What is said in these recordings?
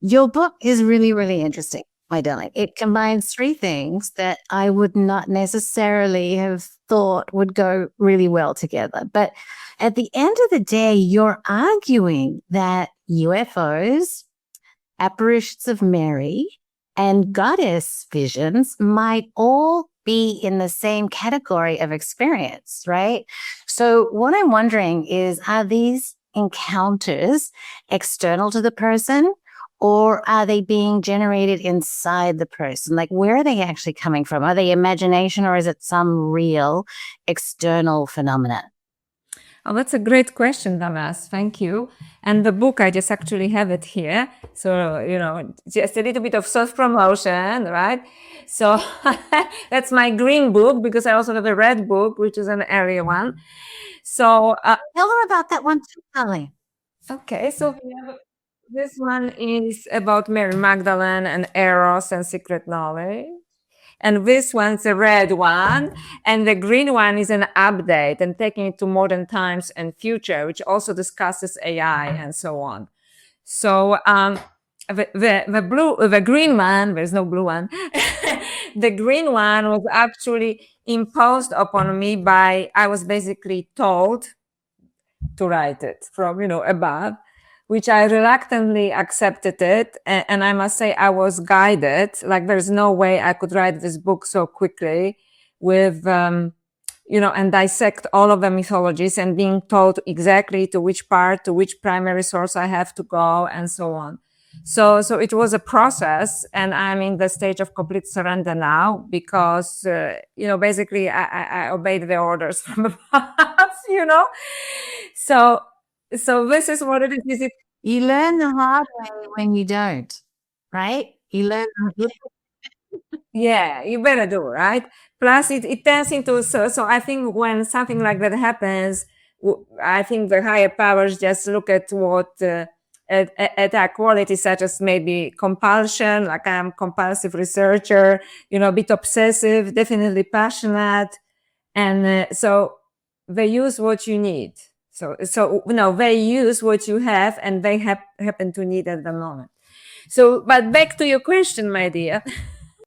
Your book is really, really interesting, my darling. It combines three things that I would not necessarily have thought would go really well together. But at the end of the day, you're arguing that UFOs, apparitions of Mary, and goddess visions might all be in the same category of experience, right? So, what I'm wondering is, are these encounters external to the person, or are they being generated inside the person? Like, where are they actually coming from? Are they imagination, or is it some real external phenomenon? Oh, that's a great question, Damas. Thank you. And the book, I just actually have it here. So, just a little bit of self promotion, right? So, that's my green book, because I also have a red book, which is an area one. So, Tell them about that one too, Holly. okay. So, this one is about Mary Magdalene and Eros and secret knowledge. And this one's a red one. And the green one is an update and taking it to modern times and future, which also discusses AI and so on. So the green one, there's no blue one. The green one was actually imposed upon me by, I was basically told to write it from, above, which I reluctantly accepted it. And I must say I was guided. Like there's no way I could write this book so quickly with, and dissect all of the mythologies and being told exactly to which part, to which primary source I have to go and so on. So it was a process, and I'm in the stage of complete surrender now because, basically I obeyed the orders from above, So this is what it is. You learn the hard way when you don't, right? You learn. Yeah, you better do, right? Plus, it turns into so. I think when something like that happens, I think the higher powers just look at what at our qualities, such as maybe compulsion, like I'm a compulsive researcher, a bit obsessive, definitely passionate, and so they use what you need. So they use what you have, and they happen to need at the moment. So, but back to your question, my dear.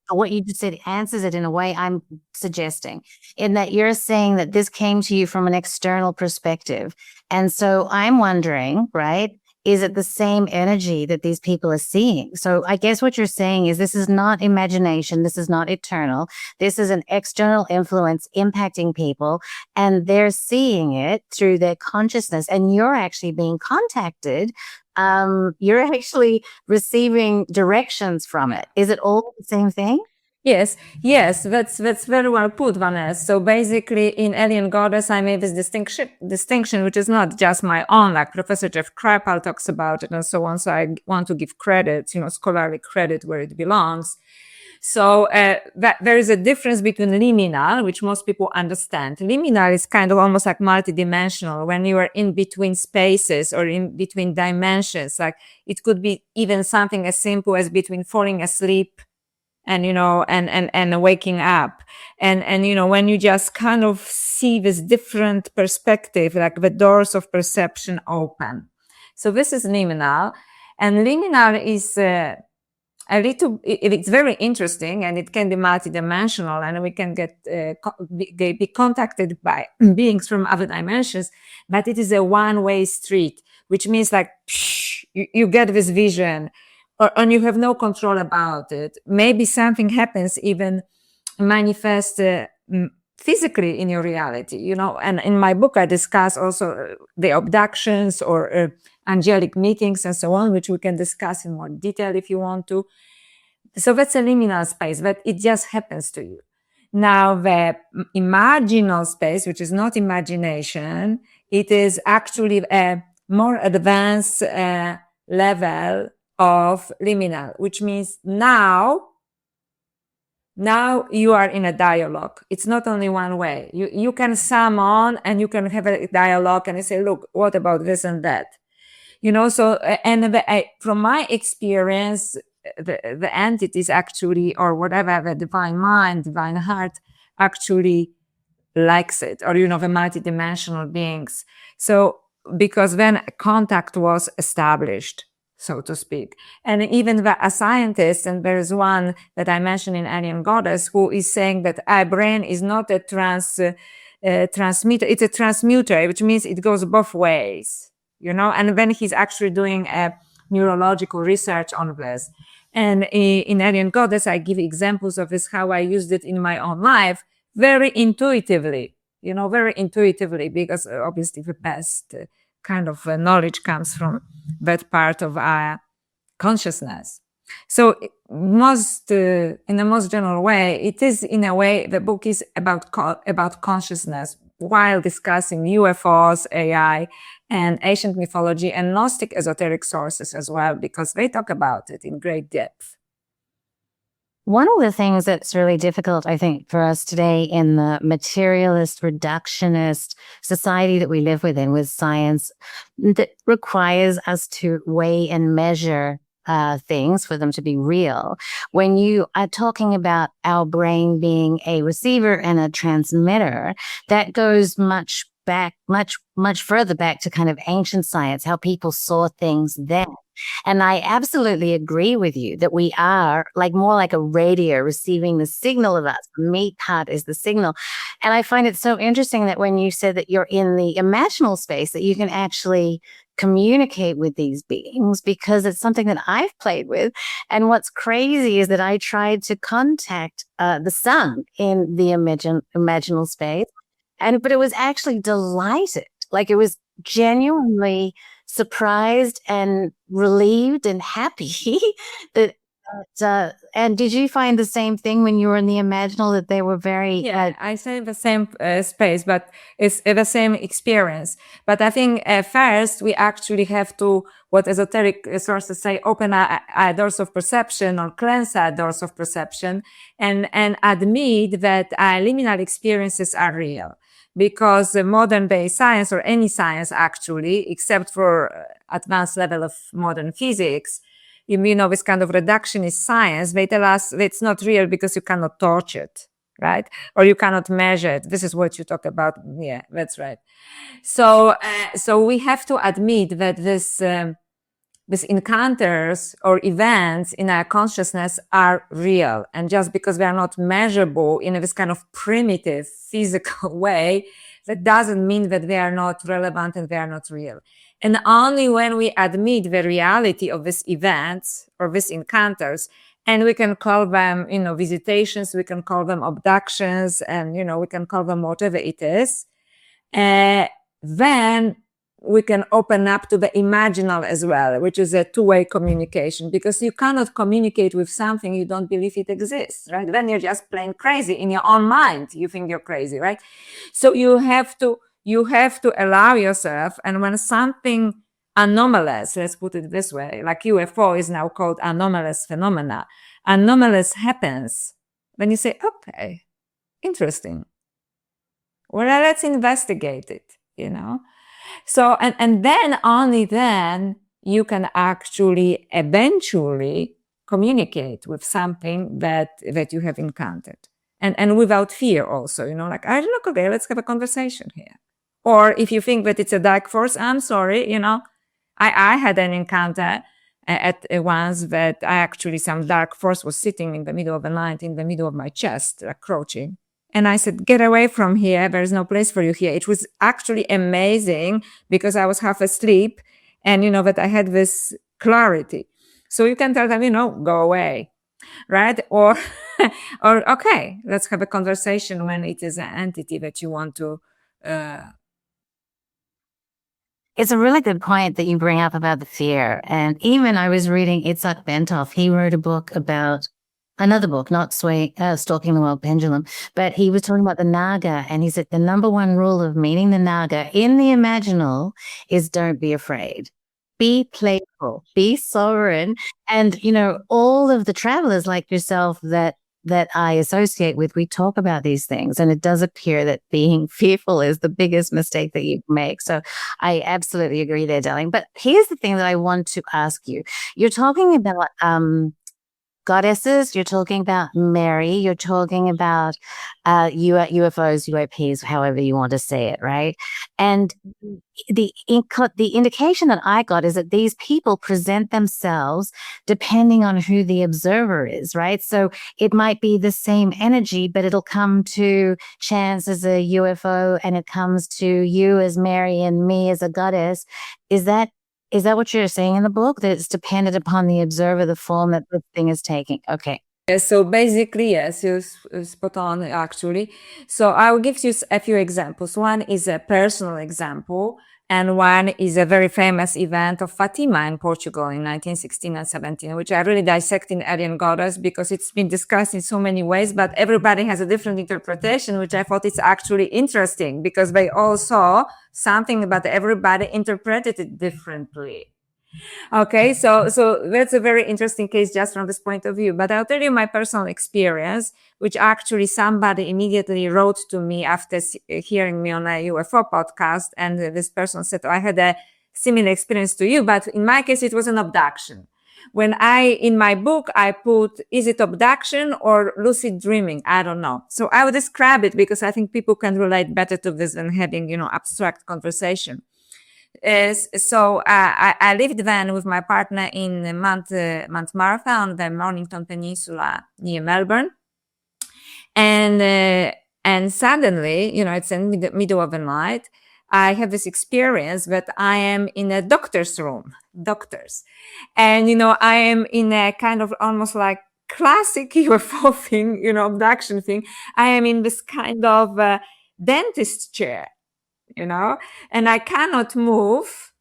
What you just said answers it in a way I'm suggesting, in that you're saying that this came to you from an external perspective. And so I'm wondering, right? Is it the same energy that these people are seeing? So I guess what you're saying is this is not imagination. This is not eternal. This is an external influence impacting people, and they're seeing it through their consciousness. And you're actually being contacted. You're actually receiving directions from it. Is it all the same thing? Yes, that's very well put, Vanessa. So basically, in Alien Goddess, I made this distinction, which is not just my own, like Professor Jeff Kripal talks about it and so on. So I want to give credit, scholarly credit where it belongs. So that there is a difference between liminal, which most people understand. Liminal is kind of almost like multidimensional, when you are in between spaces or in between dimensions. Like it could be even something as simple as between falling asleep and and waking up, and when you just kind of see this different perspective, like the doors of perception open. So this is liminal, and liminal is it's very interesting, and it can be multidimensional, and we can be contacted by beings from other dimensions, but it is a one-way street, which means like you get this vision, and you have no control about it. Maybe something happens, even manifest physically in your reality, and in my book I discuss also the abductions or angelic meetings and so on, which we can discuss in more detail if you want to. So that's a liminal space, but it just happens to you. Now, the imaginal space, which is not imagination, it is actually a more advanced level of liminal, which means now you are in a dialogue. It's not only one way. You can summon and you can have a dialogue and you say, look, what about this and that? So, and from my experience, the entities actually, or whatever, the divine mind, divine heart actually likes it, or, the multidimensional beings. So, because then contact was established. so to speak. And even a scientist, and there is one that I mentioned in Alien Goddess, who is saying that our brain is not a transmitter, it's a transmuter, which means it goes both ways, and then he's actually doing a neurological research on this. And in Alien Goddess, I give examples of this, how I used it in my own life very intuitively, because obviously the best kind of knowledge comes from that part of our consciousness. So in the most general way, it is, in a way, the book is about consciousness, while discussing UFOs, AI, and ancient mythology and Gnostic esoteric sources as well, because they talk about it in great depth. One of the things that's really difficult, I think, for us today in the materialist, reductionist society that we live within, with science that requires us to weigh and measure things for them to be real. When you are talking about our brain being a receiver and a transmitter, that goes much further back to kind of ancient science, how people saw things then. And I absolutely agree with you that we are more like a radio receiving the signal of us. The meat part is the signal. And I find it so interesting that when you said that you're in the imaginal space, that you can actually communicate with these beings, because it's something that I've played with. And what's crazy is that I tried to contact the sun in the imaginal space. But it was actually delighted. It was genuinely surprised and relieved and happy that and did you find the same thing when you were in the imaginal, that they were very I say the same space, but it's the same experience. But I think first we actually have to, what esoteric sources say, open our doors of perception, or cleanse our doors of perception, and admit that our liminal experiences are real. Because modern day science, or any science actually, except for advanced level of modern physics, this kind of reductionist science, they tell us that it's not real because you cannot touch it, right? Or you cannot measure it. This is what you talk about. Yeah, that's right. So we have to admit that these encounters or events in our consciousness are real. And just because they are not measurable in this kind of primitive physical way, that doesn't mean that they are not relevant and they are not real. And only when we admit the reality of these events or these encounters, and we can call them, visitations, we can call them abductions, and, we can call them whatever it is, then we can open up to the imaginal as well, which is a two-way communication, because you cannot communicate with something you don't believe it exists, right? Then you're just plain crazy in your own mind. You think you're crazy, right? So you have to allow yourself, and when something anomalous, let's put it this way, like UFO is now called anomalous phenomena, anomalous happens, then you say, okay, interesting. Well, let's investigate it, So, and then only then you can actually eventually communicate with something that you have encountered, and without fear also, look, okay, let's have a conversation here. Or if you think that it's a dark force, I'm sorry, I had an encounter at once that some dark force was sitting in the middle of the night, in the middle of my chest, crouching. And I said, get away from here. There's no place for you here. It was actually amazing because I was half asleep and, that I had this clarity. So you can tell them, go away, right? Or, okay, let's have a conversation when it is an entity that you want to. It's a really good point that you bring up about the fear. And even I was reading Itzhak Bentov. He wrote a book about another book, not Stalking the Wild Pendulum, but he was talking about the Naga, and he said the number one rule of meeting the Naga in the imaginal is don't be afraid. Be playful, be sovereign. And, all of the travelers like yourself that I associate with, we talk about these things, and it does appear that being fearful is the biggest mistake that you make. So I absolutely agree there, darling. But here's the thing that I want to ask you. You're talking about goddesses, you're talking about Mary, you're talking about UFOs, UAPs, however you want to say it, right? And the indication that I got is that these people present themselves depending on who the observer is, right? So it might be the same energy, but it'll come to Chance as a UFO and it comes to you as Mary and me as a goddess. Is that what you're saying in the book? That it's dependent upon the observer, the form that the thing is taking? Okay. So basically, yes, you're spot on, actually. So I will give you a few examples. One is a personal example, and one is a very famous event of Fatima in Portugal in 1916 and 17, which I really dissect in Alien Goddess because it's been discussed in so many ways, but everybody has a different interpretation, which I thought is actually interesting because they all saw something, but everybody interpreted it differently. Okay, so that's a very interesting case just from this point of view. But I'll tell you my personal experience, which actually somebody immediately wrote to me after hearing me on a UFO podcast, and this person said, "Oh, I had a similar experience to you, but in my case, it was an abduction." When in my book, I put, is it abduction or lucid dreaming? I don't know. So I would describe it because I think people can relate better to this than having, abstract conversation. So I lived then with my partner in Mount Martha on the Mornington Peninsula near Melbourne. And suddenly, it's in the middle of the night, I have this experience that I am in a doctor's room, and, I am in a kind of almost like classic UFO thing, abduction thing. I am in this kind of dentist chair, and I cannot move.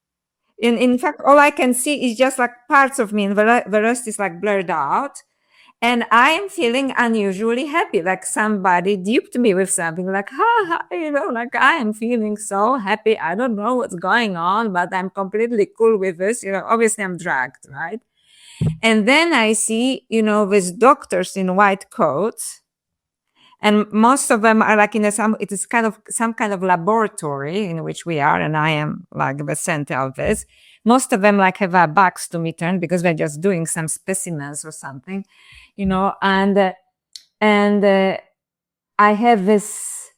In fact, all I can see is just like parts of me, and the rest is like blurred out. And I am feeling unusually happy, like somebody duped me with something, like, ha, like I am feeling so happy. I don't know what's going on, but I'm completely cool with this. Obviously I'm drugged, right? And then I see, these doctors in white coats, and most of them are like it is kind of some kind of laboratory in which we are, and I am like the center of this. Most of them like have our backs to me turned because they're just doing some specimens or something, and I have this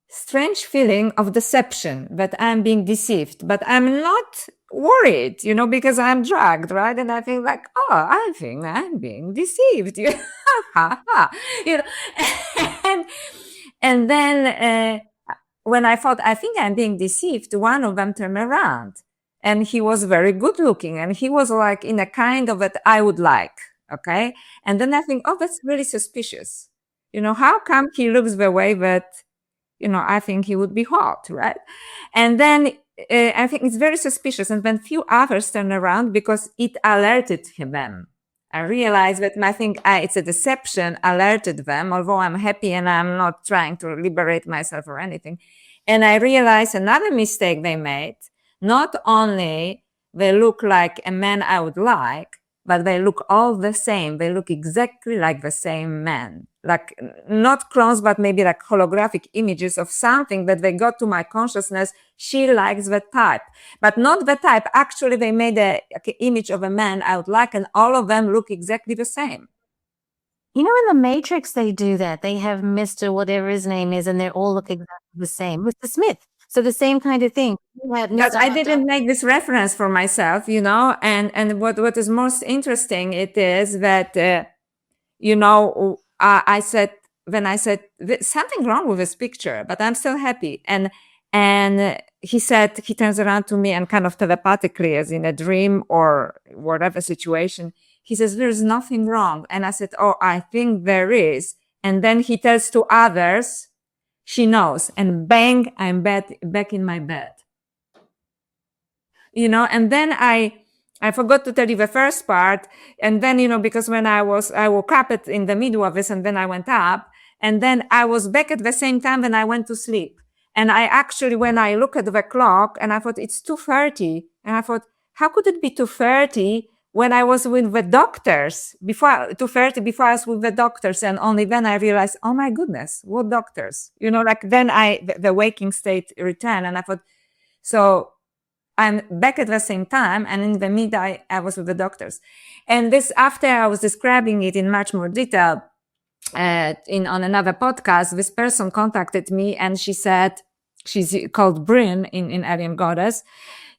strange feeling of deception, that I'm being deceived, but I'm not worried, because I'm drugged, right? And I think like, oh, I think I'm being deceived. and, and then when I thought, I think I'm being deceived, one of them turned around, and he was very good looking, and he was like in a kind of that I would like. Okay. And then I think, oh, that's really suspicious. How come he looks the way that, I think he would be hot, right? And then I think it's very suspicious. And then few others turn around because it alerted them. I realized that I think it's a deception, alerted them, although I'm happy and I'm not trying to liberate myself or anything. And I realized another mistake they made. Not only they look like a man I would like, but they look all the same. They look exactly like the same man. Like not clones, but maybe like holographic images of something that they got to my consciousness. She likes that type, but not the type. Actually, they made an image of a man I would like, and all of them look exactly the same. In the Matrix, they do that. They have Mr. whatever his name is, and they all look exactly the same. Mr. Smith. So the same kind of thing. But I didn't make this reference for myself, and what is most interesting, it is that, I said, when I said something wrong with this picture, but I'm still happy. And he said, he turns around to me and kind of telepathically, as in a dream or whatever situation, he says, there's nothing wrong. And I said, oh, I think there is. And then he tells to others, she knows, and bang, I'm back in my bed. And then I forgot to tell you the first part. And then, because when I woke up in the middle of this, and then I went up, and then I was back at the same time when I went to sleep. And I actually, when I look at the clock, and I thought it's 2:30, and I thought, how could it be 2:30 when I was with the doctors before 2:30, before I was with the doctors? And only then I realized, oh my goodness, what doctors? Like then the waking state returned, and I thought, so I'm back at the same time, and in the mid, I was with the doctors. And this, after I was describing it in much more detail, on another podcast, this person contacted me, and she said, she's called Bryn in Alien Goddess.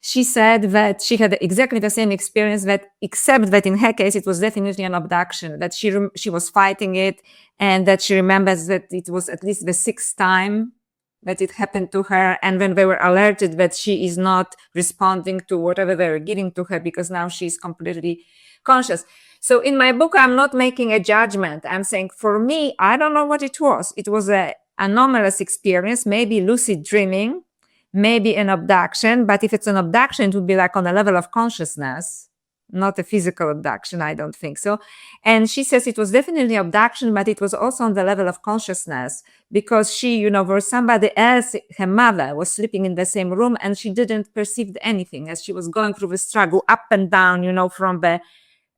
She said that she had exactly the same experience, that except that in her case it was definitely an abduction, that she was fighting it, and that she remembers that it was at least the 6th time that it happened to her, and when they were alerted that she is not responding to whatever they were giving to her because now she's completely conscious. So in my book, I'm not making a judgment. I'm saying, for me, I don't know what it was. It was an anomalous experience, maybe lucid dreaming, maybe an abduction. But if it's an abduction, it would be like on a level of consciousness, not a physical abduction. I don't think so. And she says it was definitely abduction, but it was also on the level of consciousness, because she, where somebody else, her mother, was sleeping in the same room, and she didn't perceive anything as she was going through the struggle up and down, from the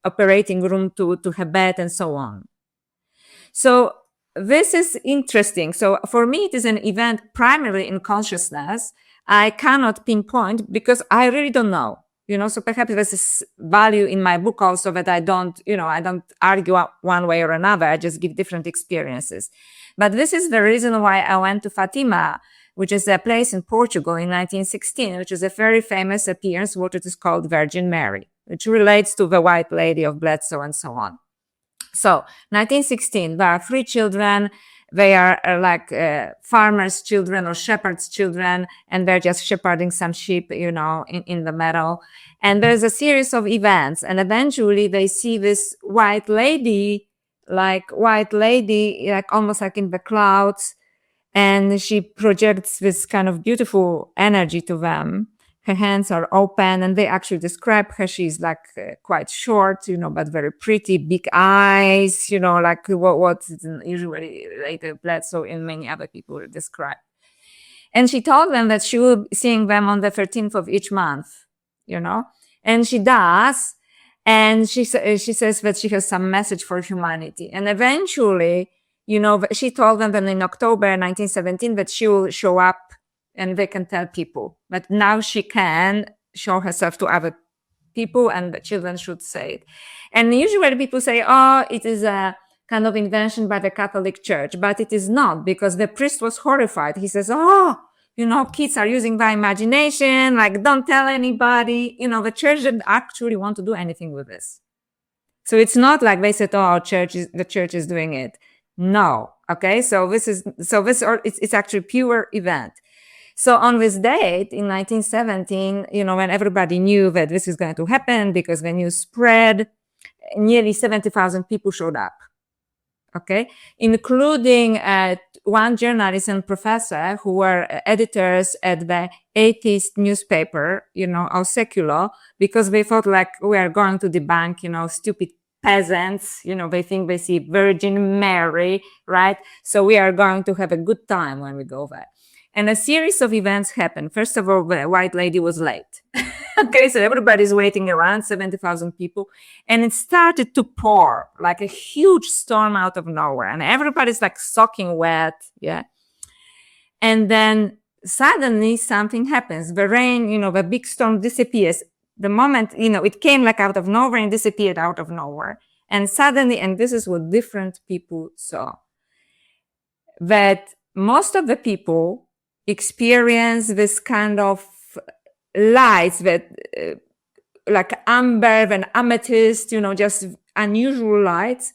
operating room to her bed and so on. So this is interesting. So for me, it is an event primarily in consciousness. I cannot pinpoint because I really don't know. So perhaps there's this value in my book also, that I don't argue one way or another. I just give different experiences. But this is the reason why I went to Fatima, which is a place in Portugal in 1916, which is a very famous appearance, what it is called Virgin Mary, which relates to the White Lady of Bledsoe and so on. So 1916, there are 3 children. They are like farmers' children or shepherds' children, and they're just shepherding some sheep, in the meadow. And there's a series of events, and eventually they see this white lady, like almost like in the clouds, and she projects this kind of beautiful energy to them. Her hands are open, and they actually describe her. She's like quite short, but very pretty, big eyes, like what's usually later Bledsoe and many other people describe. And she told them that she will be seeing them on the 13th of each month, and she does. And she says that she has some message for humanity. And eventually, she told them that in October 1917 that she will show up and they can tell people. But now she can show herself to other people, and the children should say it. And usually people say, oh, it is a kind of invention by the Catholic Church. But it is not, because the priest was horrified. He says, oh, kids are using their imagination, like don't tell anybody. The church didn't actually want to do anything with this. So it's not like they said, oh, the church is doing it. No. Okay. So it's actually pure event. So on this date in 1917, when everybody knew that this is going to happen because the news spread, nearly 70,000 people showed up. Okay, including one journalist and professor who were editors at the atheist newspaper, Au Seculo, because they thought like, we are going to debunk, stupid peasants, they think they see Virgin Mary, right? So we are going to have a good time when we go there. And a series of events happened. First of all, the white lady was late. Okay, so everybody's waiting around, 70,000 people. And it started to pour like a huge storm out of nowhere. And everybody's like soaking wet. Yeah. And then suddenly something happens. The rain, the big storm disappears. The moment, it came like out of nowhere and disappeared out of nowhere. And suddenly, and this is what different people saw, that most of the people experience this kind of lights that like amber and amethyst, just unusual lights.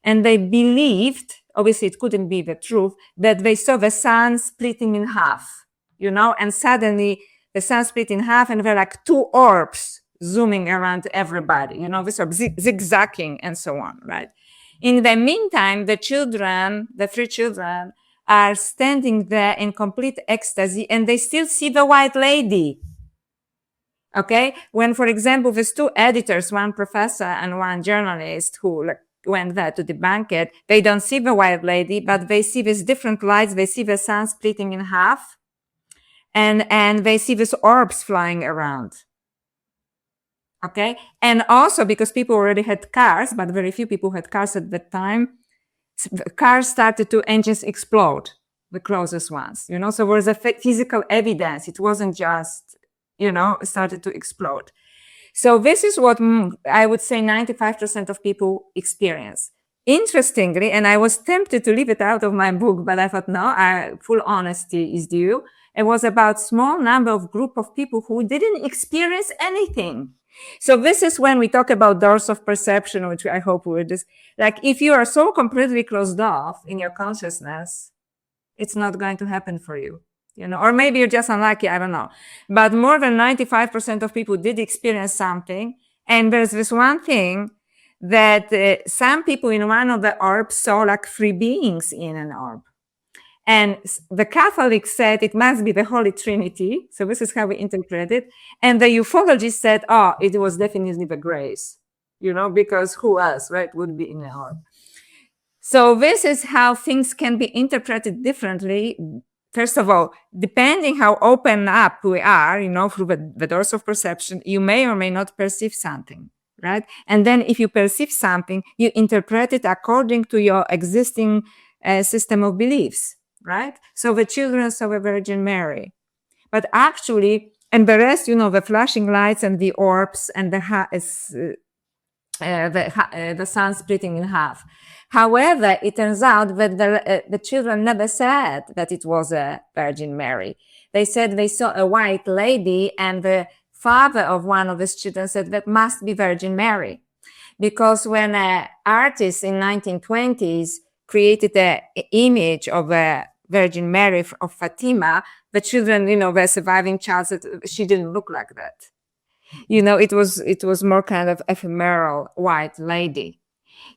And they believed, obviously it couldn't be the truth, that they saw the sun splitting in half, and suddenly the sun split in half and there were like 2 orbs zooming around everybody, these are zigzagging and so on, right? In the meantime, the 3 children, are standing there in complete ecstasy, and they still see the white lady. Okay? When, for example, there's 2 editors, one professor and one journalist who went there to debunk it, they don't see the white lady, but they see these different lights. They see the sun splitting in half, and they see these orbs flying around. Okay? And also because people already had cars, but very few people had cars at that time, cars started to engines explode, the closest ones, so there was a physical evidence. It wasn't just started to explode. So this is what I would say 95% of people experience. Interestingly, and I was tempted to leave it out of my book, but I thought, no, full honesty is due. It was about small number of group of people who didn't experience anything. So this is when we talk about doors of perception, which I hope we're just like, if you are so completely closed off in your consciousness, it's not going to happen for you. Or maybe you're just unlucky, I don't know. But more than 95% of people did experience something. And there's this one thing that some people in one of the orbs saw like three beings in an orb. And the Catholics said it must be the Holy Trinity. So this is how we interpret it. And the ufologists said, oh, it was definitely the grace, because who else, right, would be in an orb? So this is how things can be interpreted differently. First of all, depending how open up we are, through the doors of perception, you may or may not perceive something, right? And then if you perceive something, you interpret it according to your existing system of beliefs, right? So the children saw the Virgin Mary. But actually, and the rest, the flashing lights and the orbs and the sun splitting in half. However, it turns out that the children never said that it was a Virgin Mary. They said they saw a white lady, and the father of one of his children said that must be Virgin Mary. Because when an artist in 1920s created an image of a Virgin Mary of Fatima, the children, the surviving child said she didn't look like that. It was more kind of ephemeral white lady.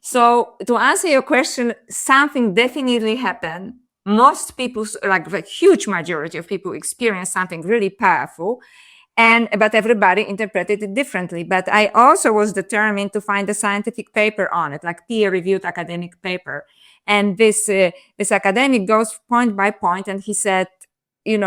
So to answer your question, something definitely happened. Most people, like the huge majority of people, experience something really powerful, but everybody interpreted it differently. But I also was determined to find a scientific paper on it, like peer-reviewed academic paper. And this academic goes point by point, and he said, he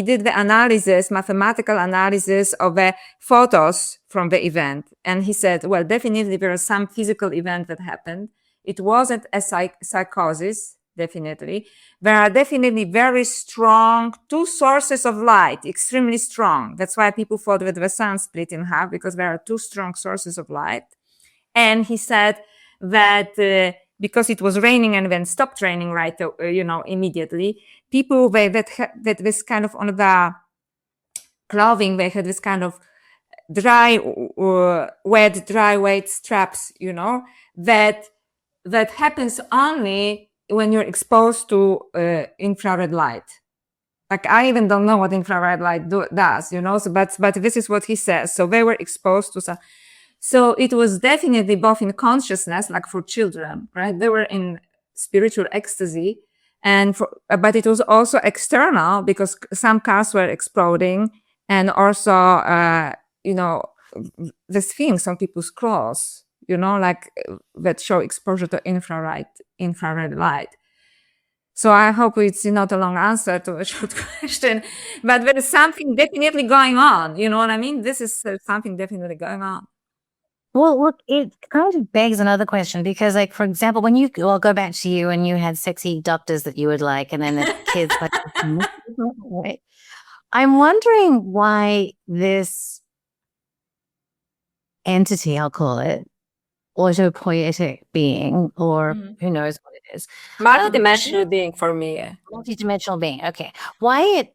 did the analysis, mathematical analysis of the photos from the event. And he said, well, definitely there was some physical event that happened. It wasn't a psychosis, definitely. There are definitely very strong two sources of light, extremely strong. That's why people thought that the sun split in half, because there are two strong sources of light. And he said that because it was raining and then stopped raining immediately, people that this kind of on the clothing, they had this kind of dry, wet straps, that happens only when you're exposed to infrared light. Like, I even don't know what infrared light does, so, but this is what he says. So they were exposed to some. So it was definitely both in consciousness, like for children, right? They were in spiritual ecstasy, but it was also external, because some cars were exploding, and also, the things on people's clothes, like that show exposure to infrared light. So I hope it's not a long answer to a short question, but there is something definitely going on. You know what I mean? This is something definitely going on. Well, look, it kind of begs another question, because, like, for example, when go back to you and you had sexy doctors that you would like, and then the kids like, right? I'm wondering why this entity, I'll call it, autopoietic being, or who knows what it is. Multidimensional being for me. Multidimensional being. Okay. Why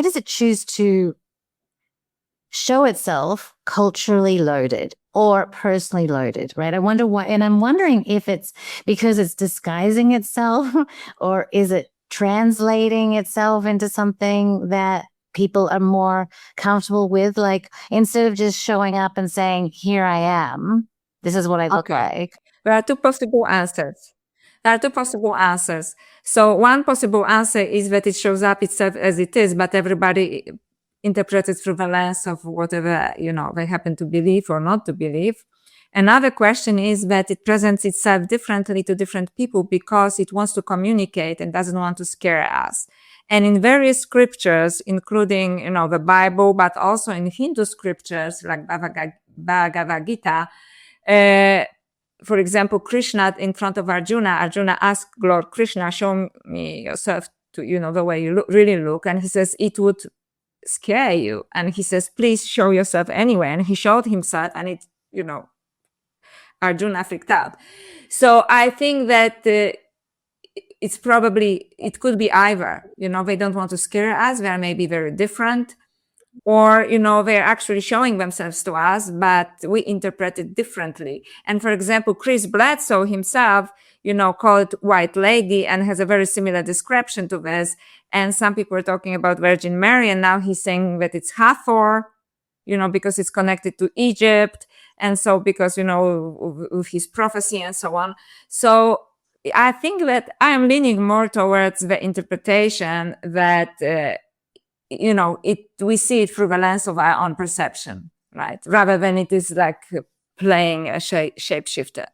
does it choose to show itself culturally loaded or personally loaded, right? I wonder why, and I'm wondering if it's because it's disguising itself, or is it translating itself into something that people are more comfortable with? Like, instead of just showing up and saying, here I am, this is what I look like. There are two possible answers. So one possible answer is that it shows up itself as it is, but everybody interprets it through the lens of whatever, they happen to believe or not to believe. Another question is that it presents itself differently to different people because it wants to communicate and doesn't want to scare us. And in various scriptures, including, the Bible, but also in Hindu scriptures like Bhagavad Gita, for example, Krishna in front of Arjuna asked Lord Krishna, show me yourself to, the way you really look. And he says, it would scare you. And he says, please show yourself anyway. And he showed himself, and it, Arjuna freaked out. So I think that it could be either, they don't want to scare us. They're maybe very different, or, they're actually showing themselves to us, but we interpret it differently. And for example, Chris Bledsoe himself, called White Lady, and has a very similar description to this. And some people are talking about Virgin Mary, and now he's saying that it's Hathor, because it's connected to Egypt. And so because, with his prophecy and so on. So I think that I am leaning more towards the interpretation that, we see it through the lens of our own perception, right? Rather than it is like playing a shapeshifter.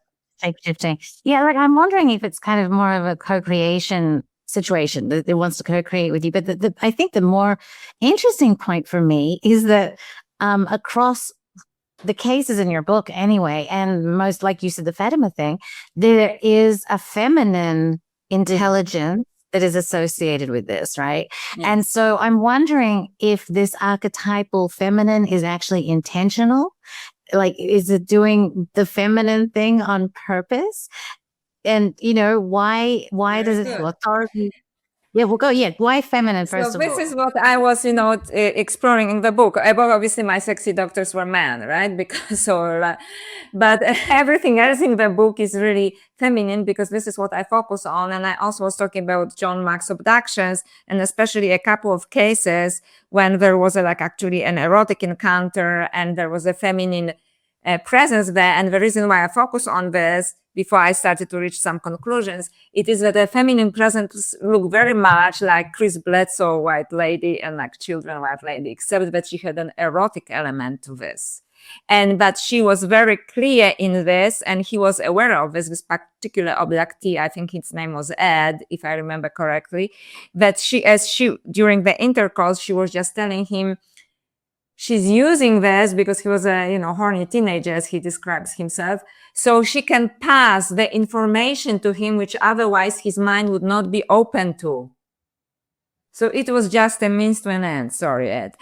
Shape-shifting. Yeah, like I'm wondering if it's kind of more of a co-creation situation that it wants to co-create with you. But I think the more interesting point for me is that across the cases in your book anyway, and most, like you said, the Fatima thing, there is a feminine intelligence that is associated with this, right? Yeah. And so I'm wondering if this archetypal feminine is actually intentional. Like, is it doing the feminine thing on purpose? And, why does it feel authority? Yeah, we'll go. Yeah, why feminine first so of all? This is what I was, exploring in the book. Obviously, my sexy doctors were men, right? Because but everything else in the book is really feminine, because this is what I focus on. And I also was talking about John Mack's abductions, and especially a couple of cases when there was actually an erotic encounter and there was a feminine presence there. And the reason why I focus on this, before I started to reach some conclusions, it is that the feminine presence looked very much like Chris Bledsoe, White Lady, and like Children, White Lady, except that she had an erotic element to this. But she was very clear in this, and he was aware of this particular abductee. I think his name was Ed, if I remember correctly, that during the intercourse, she was just telling him, she's using this because he was a, horny teenager, as he describes himself. So she can pass the information to him, which otherwise his mind would not be open to. So it was just a means to an end. Sorry, Ed.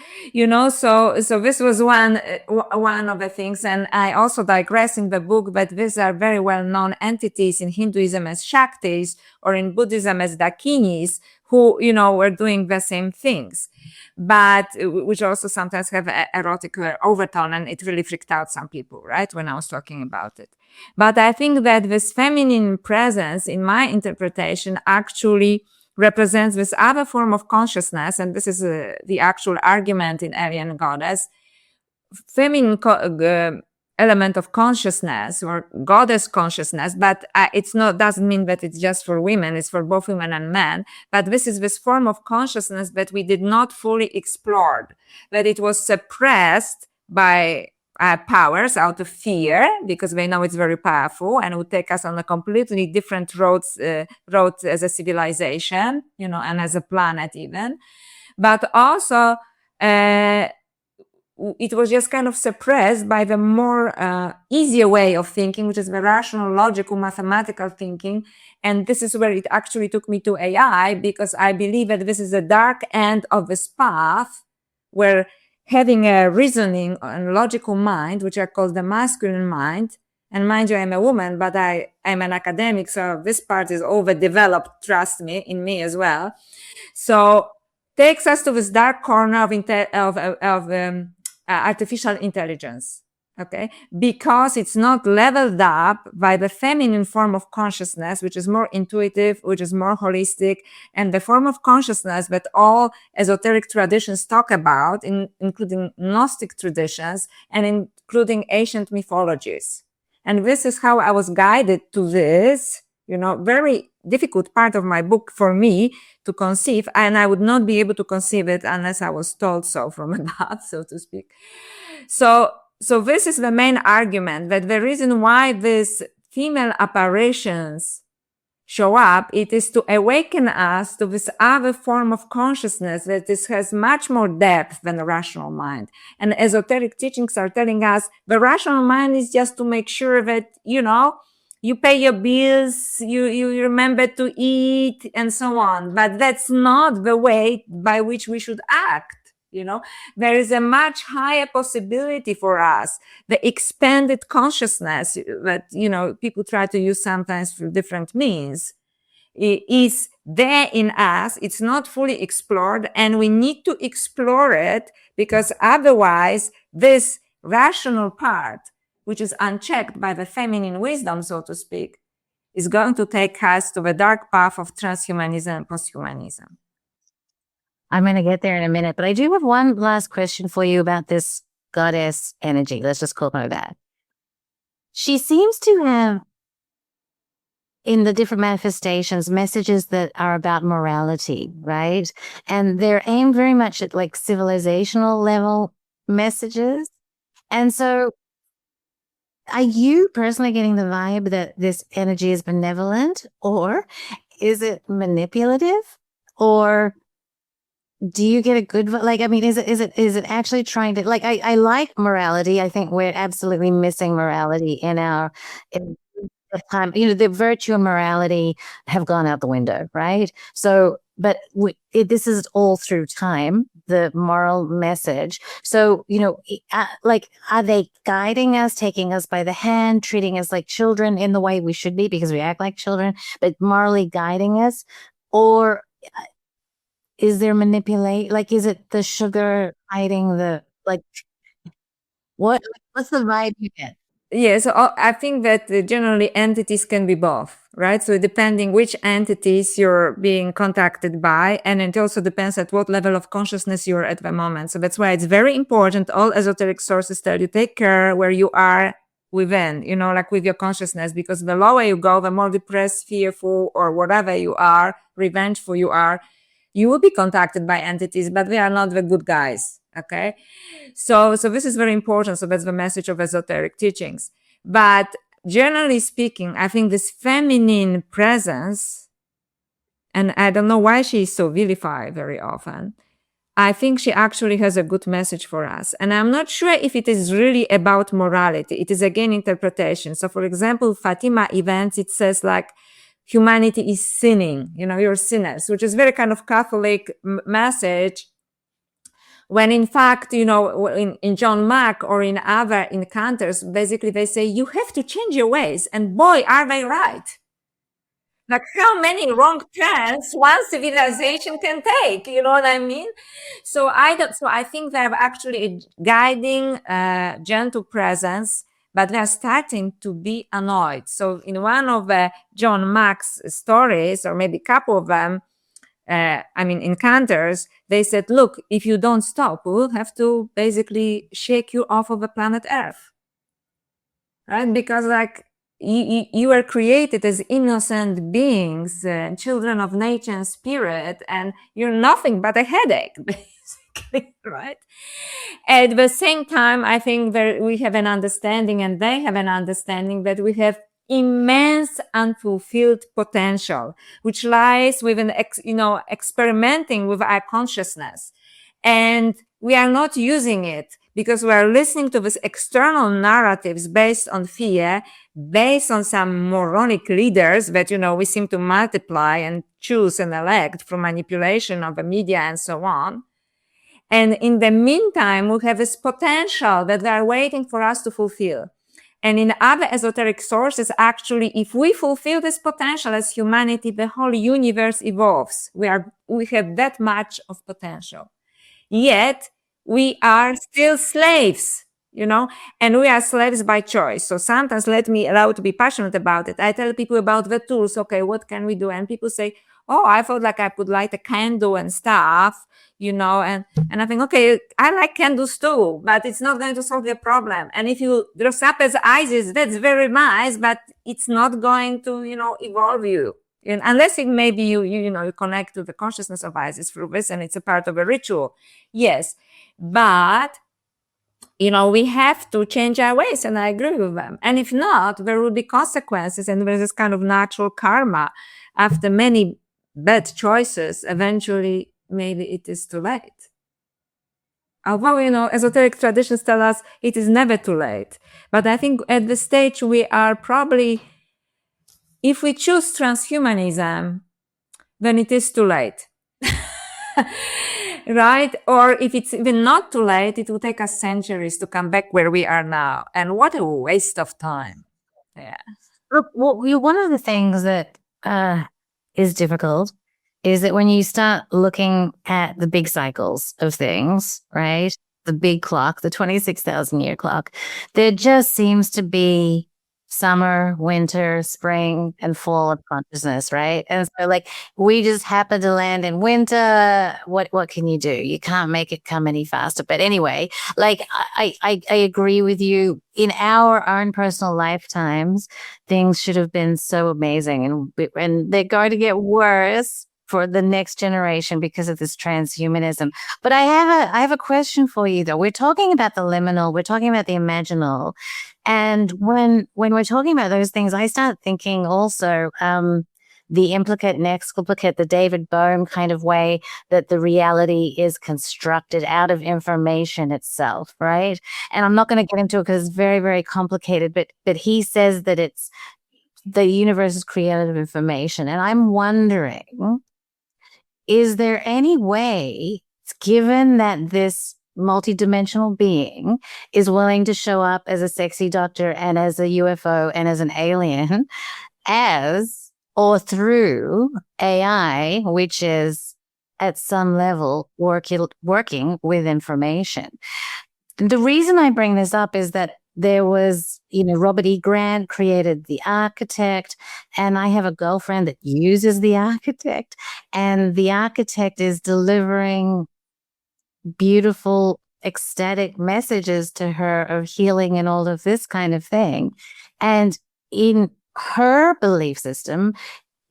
So this was one of the things. And I also digress in the book that these are very well-known entities in Hinduism as Shaktis, or in Buddhism as Dakinis, who, were doing the same things, but which also sometimes have an erotic overtone. And it really freaked out some people, right, when I was talking about it. But I think that this feminine presence, in my interpretation, actually represents this other form of consciousness. And this is the actual argument in Alien Goddess. Feminine element of consciousness, or goddess consciousness, but doesn't mean that it's just for women, it's for both women and men. But this is this form of consciousness that we did not fully explore, that it was suppressed by powers out of fear, because they know it's very powerful and would take us on a completely different roads as a civilization, and as a planet even. But also, it was just kind of suppressed by the more easier way of thinking, which is the rational, logical, mathematical thinking. And this is where it actually took me to AI, because I believe that this is the dark end of this path, where having a reasoning and logical mind, which I call the masculine mind, and mind you, I'm a woman, but I'm an academic, so this part is overdeveloped, trust me, in me as well. So takes us to this dark corner of artificial intelligence, okay? Because it's not leveled up by the feminine form of consciousness, which is more intuitive, which is more holistic, and the form of consciousness that all esoteric traditions talk about, including Gnostic traditions and including ancient mythologies. And this is how I was guided to this, very difficult part of my book for me to conceive, and I would not be able to conceive it unless I was told so from above, so to speak. So this is the main argument, that the reason why these female apparitions show up, it is to awaken us to this other form of consciousness that has much more depth than the rational mind. And esoteric teachings are telling us the rational mind is just to make sure that, you pay your bills, you remember to eat, and so on. But that's not the way by which we should act. There is a much higher possibility for us. The expanded consciousness that, people try to use sometimes through different means is there in us. It's not fully explored, and we need to explore it, because otherwise this rational part, which is unchecked by the feminine wisdom, so to speak, is going to take us to the dark path of transhumanism and posthumanism. I'm going to get there in a minute, but I do have one last question for you about this goddess energy. Let's just call her that. She seems to have, in the different manifestations, messages that are about morality, right? And they're aimed very much at like civilizational level messages. And so are you personally getting the vibe that this energy is benevolent, or is it manipulative, or do you get a good, like, I mean, is it actually trying to, like, I like morality. I think we're absolutely missing morality in the time, the virtue and morality have gone out the window, right? So, but this is all through time, the moral message. So, like, are they guiding us, taking us by the hand, treating us like children in the way we should be because we act like children, but morally guiding us? Or is there like, is it the sugar hiding the, like, what's the vibe you get? Yeah, so I think that generally entities can be both, right? So depending which entities you're being contacted by, and it also depends at what level of consciousness you're at the moment. So that's why it's very important. All esoteric sources tell you take care where you are within, like with your consciousness, because the lower you go, the more depressed, fearful, or whatever you are, revengeful you will be contacted by entities, but they are not the good guys. Okay. So this is very important. So that's the message of esoteric teachings. But generally speaking, I think this feminine presence, and I don't know why she is so vilified very often, I think she actually has a good message for us. And I'm not sure if it is really about morality. It is again interpretation. So for example, Fatima events, it says like, humanity is sinning, you're sinners, which is very kind of Catholic message. When in fact, in John Mark or in other encounters, basically they say, you have to change your ways. And boy, are they right. Like how many wrong turns one civilization can take, you know what I mean? So I think they have actually a guiding, gentle presence, but they're starting to be annoyed. So in one of John Mark's stories, or maybe a couple of them, encounters, they said, look, if you don't stop, we'll have to basically shake you off of the planet Earth. Right? Because like you were created as innocent beings, children of nature and spirit, and you're nothing but a headache, basically, right? At the same time, I think that we have an understanding, and they have an understanding, that we have immense unfulfilled potential, which lies within, experimenting with our consciousness. And we are not using it because we are listening to these external narratives based on fear, based on some moronic leaders that, we seem to multiply and choose and elect through manipulation of the media and so on. And in the meantime, we have this potential that they are waiting for us to fulfill. And in other esoteric sources, actually, if we fulfill this potential as humanity, the whole universe evolves. We have that much of potential. Yet we are still slaves, and we are slaves by choice. So sometimes let me allow to be passionate about it. I tell people about the tools. Okay, what can we do? And people say, oh, I thought like I could light a candle and stuff, and I think, okay, I like candles too, but it's not going to solve your problem. And if you dress up as Isis, that's very nice, but it's not going to, evolve you. Unless it maybe you connect to the consciousness of Isis through this, and it's a part of a ritual. Yes, but we have to change our ways, and I agree with them. And if not, there will be consequences, and there's this kind of natural karma. After many bad choices, eventually, maybe it is too late. Although, esoteric traditions tell us it is never too late. But I think at this stage, we are probably, if we choose transhumanism, then it is too late. Right? Or if it's even not too late, it will take us centuries to come back where we are now. And what a waste of time. Yeah. Look, one of the things that is difficult is that when you start looking at the big cycles of things, right? The big clock, the 26,000 year clock, there just seems to be summer, winter, spring, and fall of consciousness, right? And so like we just happen to land in winter. What can you do? You can't make it come any faster. But anyway, like I agree with you. In our own personal lifetimes, things should have been so amazing, and they're going to get worse for the next generation because of this transhumanism. But I have a question for you though. We're talking about the liminal, we're talking about the imaginal, and when we're talking about those things, I start thinking also the implicate and explicate, the David Bohm kind of way that the reality is constructed out of information itself, right? And I'm not going to get into it because it's very, very complicated, but he says that it's the universe is created of information. And I'm wondering, is there any way, given that this multidimensional being is willing to show up as a sexy doctor and as a UFO and as an alien, as or through AI, which is at some level working with information? The reason I bring this up is that there was, Robert E. Grant created The Architect, and I have a girlfriend that uses The Architect, and The Architect is delivering beautiful, ecstatic messages to her of healing and all of this kind of thing. And in her belief system,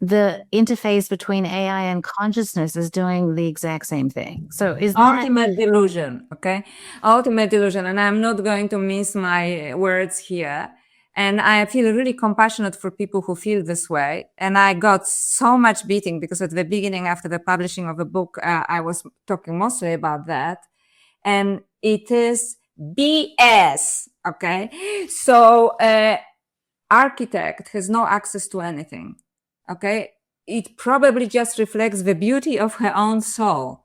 the interface between AI and consciousness is doing the exact same thing. So is ultimate delusion, okay? Ultimate delusion. And I'm not going to miss my words here. And I feel really compassionate for people who feel this way. And I got so much beating because at the beginning, after the publishing of the book, I was talking mostly about that. And it is BS, okay? So, architect has no access to anything, okay? It probably just reflects the beauty of her own soul.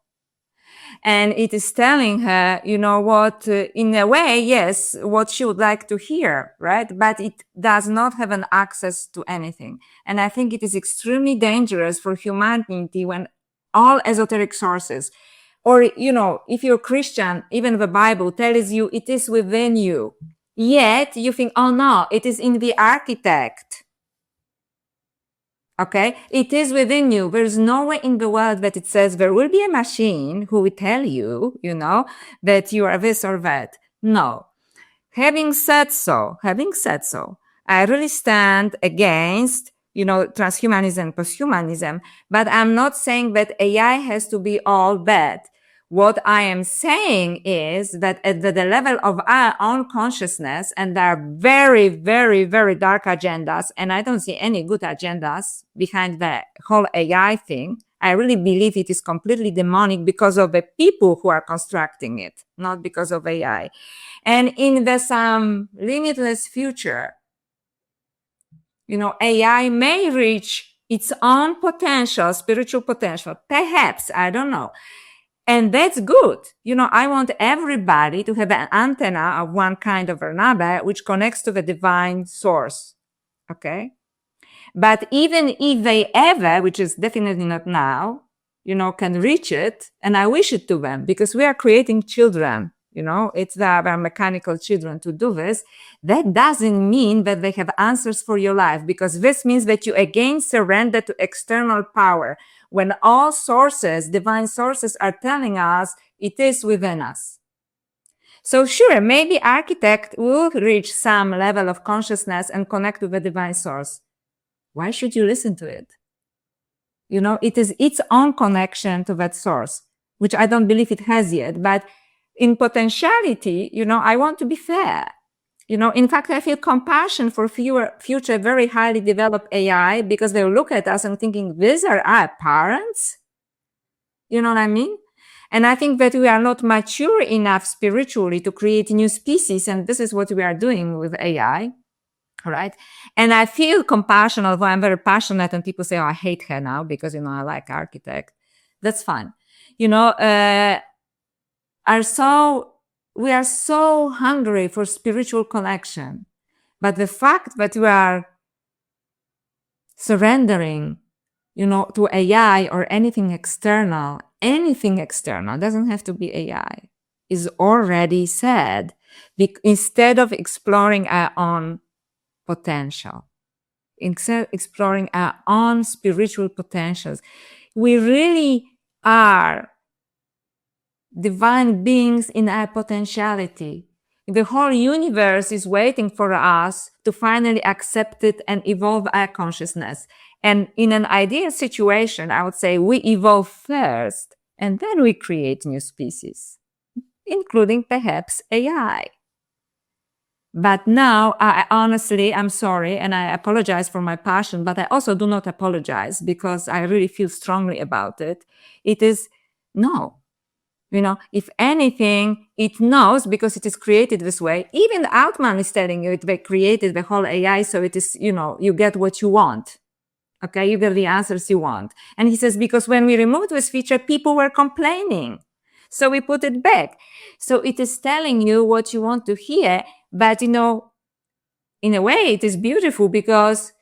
And it is telling her, you know what, in a way, yes, what she would like to hear, right? But it does not have an access to anything. And I think it is extremely dangerous for humanity when all esoteric sources, or, if you're Christian, even the Bible tells you it is within you. Yet you think, oh no, it is in the architect. Okay, it is within you. There's no way in the world that it says there will be a machine who will tell you, that you are this or that. No. Having said so, I really stand against, transhumanism, posthumanism, but I'm not saying that AI has to be all bad. What I am saying is that at the level of our own consciousness, and there are very, very, very dark agendas, and I don't see any good agendas behind the whole AI thing. I really believe it is completely demonic because of the people who are constructing it, not because of AI. And in the some limitless future, AI may reach its own potential, spiritual potential, perhaps, I don't know. And that's good. I want everybody to have an antenna of one kind or another, which connects to the divine source. Okay. But even if they ever, which is definitely not now, can reach it, and I wish it to them because we are creating children, it's our mechanical children to do this. That doesn't mean that they have answers for your life, because this means that you again surrender to external power when all sources, divine sources, are telling us it is within us. So sure, maybe architect will reach some level of consciousness and connect to the divine source. Why should you listen to it? It is its own connection to that source, which I don't believe it has yet. But in potentiality, I want to be fair. In fact, I feel compassion for future very highly developed AI, because they look at us and thinking, these are our parents? You know what I mean? And I think that we are not mature enough spiritually to create new species. And this is what we are doing with AI. Right. And I feel compassion, although I'm very passionate and people say, oh, I hate her now because, I like architect. That's fine. we are so hungry for spiritual connection. But the fact that we are surrendering, to AI or anything external, doesn't have to be AI, is already said, instead of exploring our own potential, instead exploring our own spiritual potentials. We really are divine beings in our potentiality. The whole universe is waiting for us to finally accept it and evolve our consciousness. And in an ideal situation, I would say we evolve first and then we create new species, including perhaps AI. But now, I'm sorry, and I apologize for my passion, but I also do not apologize because I really feel strongly about it. It is no. If anything, it knows because it is created this way. Even the Altman is telling you they created the whole AI, so it is, you get what you want. Okay, you get the answers you want. And he says, because when we removed this feature, people were complaining. So we put it back. So it is telling you what you want to hear. But, in a way, it is beautiful because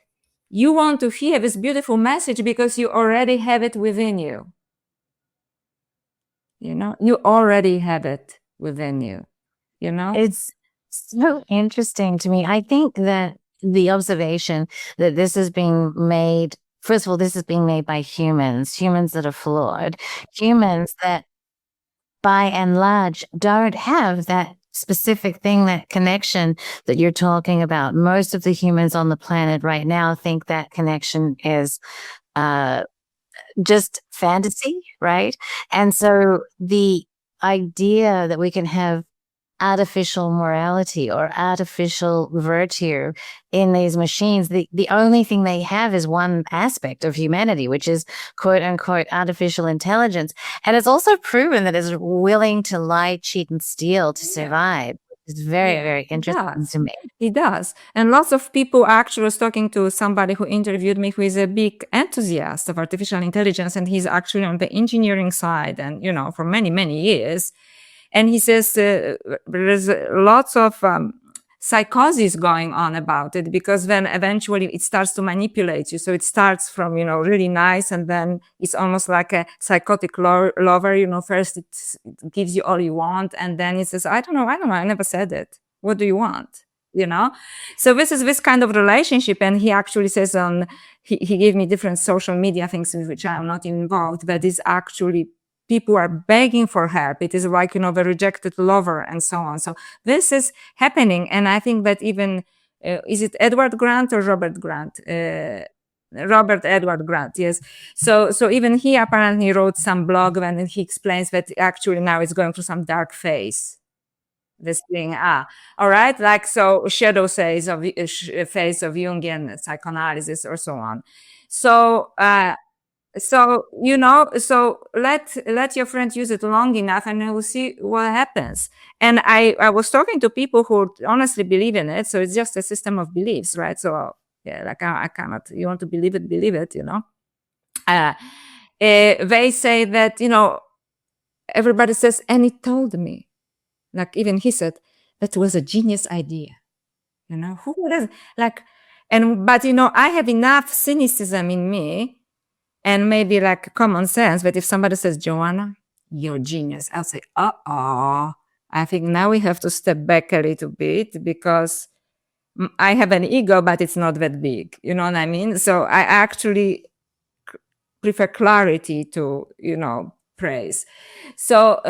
you want to hear this beautiful message because you already have it within you. You already have it within you, It's so interesting to me. I think that the observation that this is being made, first of all, this is being made by humans that are flawed, humans that by and large don't have that specific thing, that connection that you're talking about. Most of the humans on the planet right now think that connection is just fantasy, right? And so the idea that we can have artificial morality or artificial virtue in these machines, the only thing they have is one aspect of humanity, which is quote unquote artificial intelligence. And it's also proven that it's willing to lie, cheat, and steal to survive. It's very, very interesting to me. It does. And lots of people, actually, I was talking to somebody who interviewed me who is a big enthusiast of artificial intelligence, and he's actually on the engineering side and, for many, many years. And he says there's lots of psychosis going on about it, because then eventually it starts to manipulate you. So it starts from, really nice, and then it's almost like a psychotic lover. First it gives you all you want, and then it says, I don't know, I never said it. What do you want? So this is this kind of relationship. And he actually says he gave me different social media things in which I'm not involved, but it's actually people are begging for help. It is like, the rejected lover and so on. So this is happening. And I think that even, is it Edward Grant or Robert Grant? Robert Edward Grant, yes. So even he apparently wrote some blog and he explains that actually now it's going through some dark phase. This thing, all right, like, so shadow phase of Jungian psychoanalysis or so on. So let your friend use it long enough and we'll see what happens. And I was talking to people who honestly believe in it. So it's just a system of beliefs, right? So yeah, like I cannot, you want to believe it, they say that, everybody says, and he told me, like even he said, that was a genius idea. Who would have, like, but I have enough cynicism in me and maybe like common sense, but if somebody says, Joanna, you're genius, I'll say, I think now we have to step back a little bit because I have an ego, but it's not that big. You know what I mean? So I actually prefer clarity to, praise. So,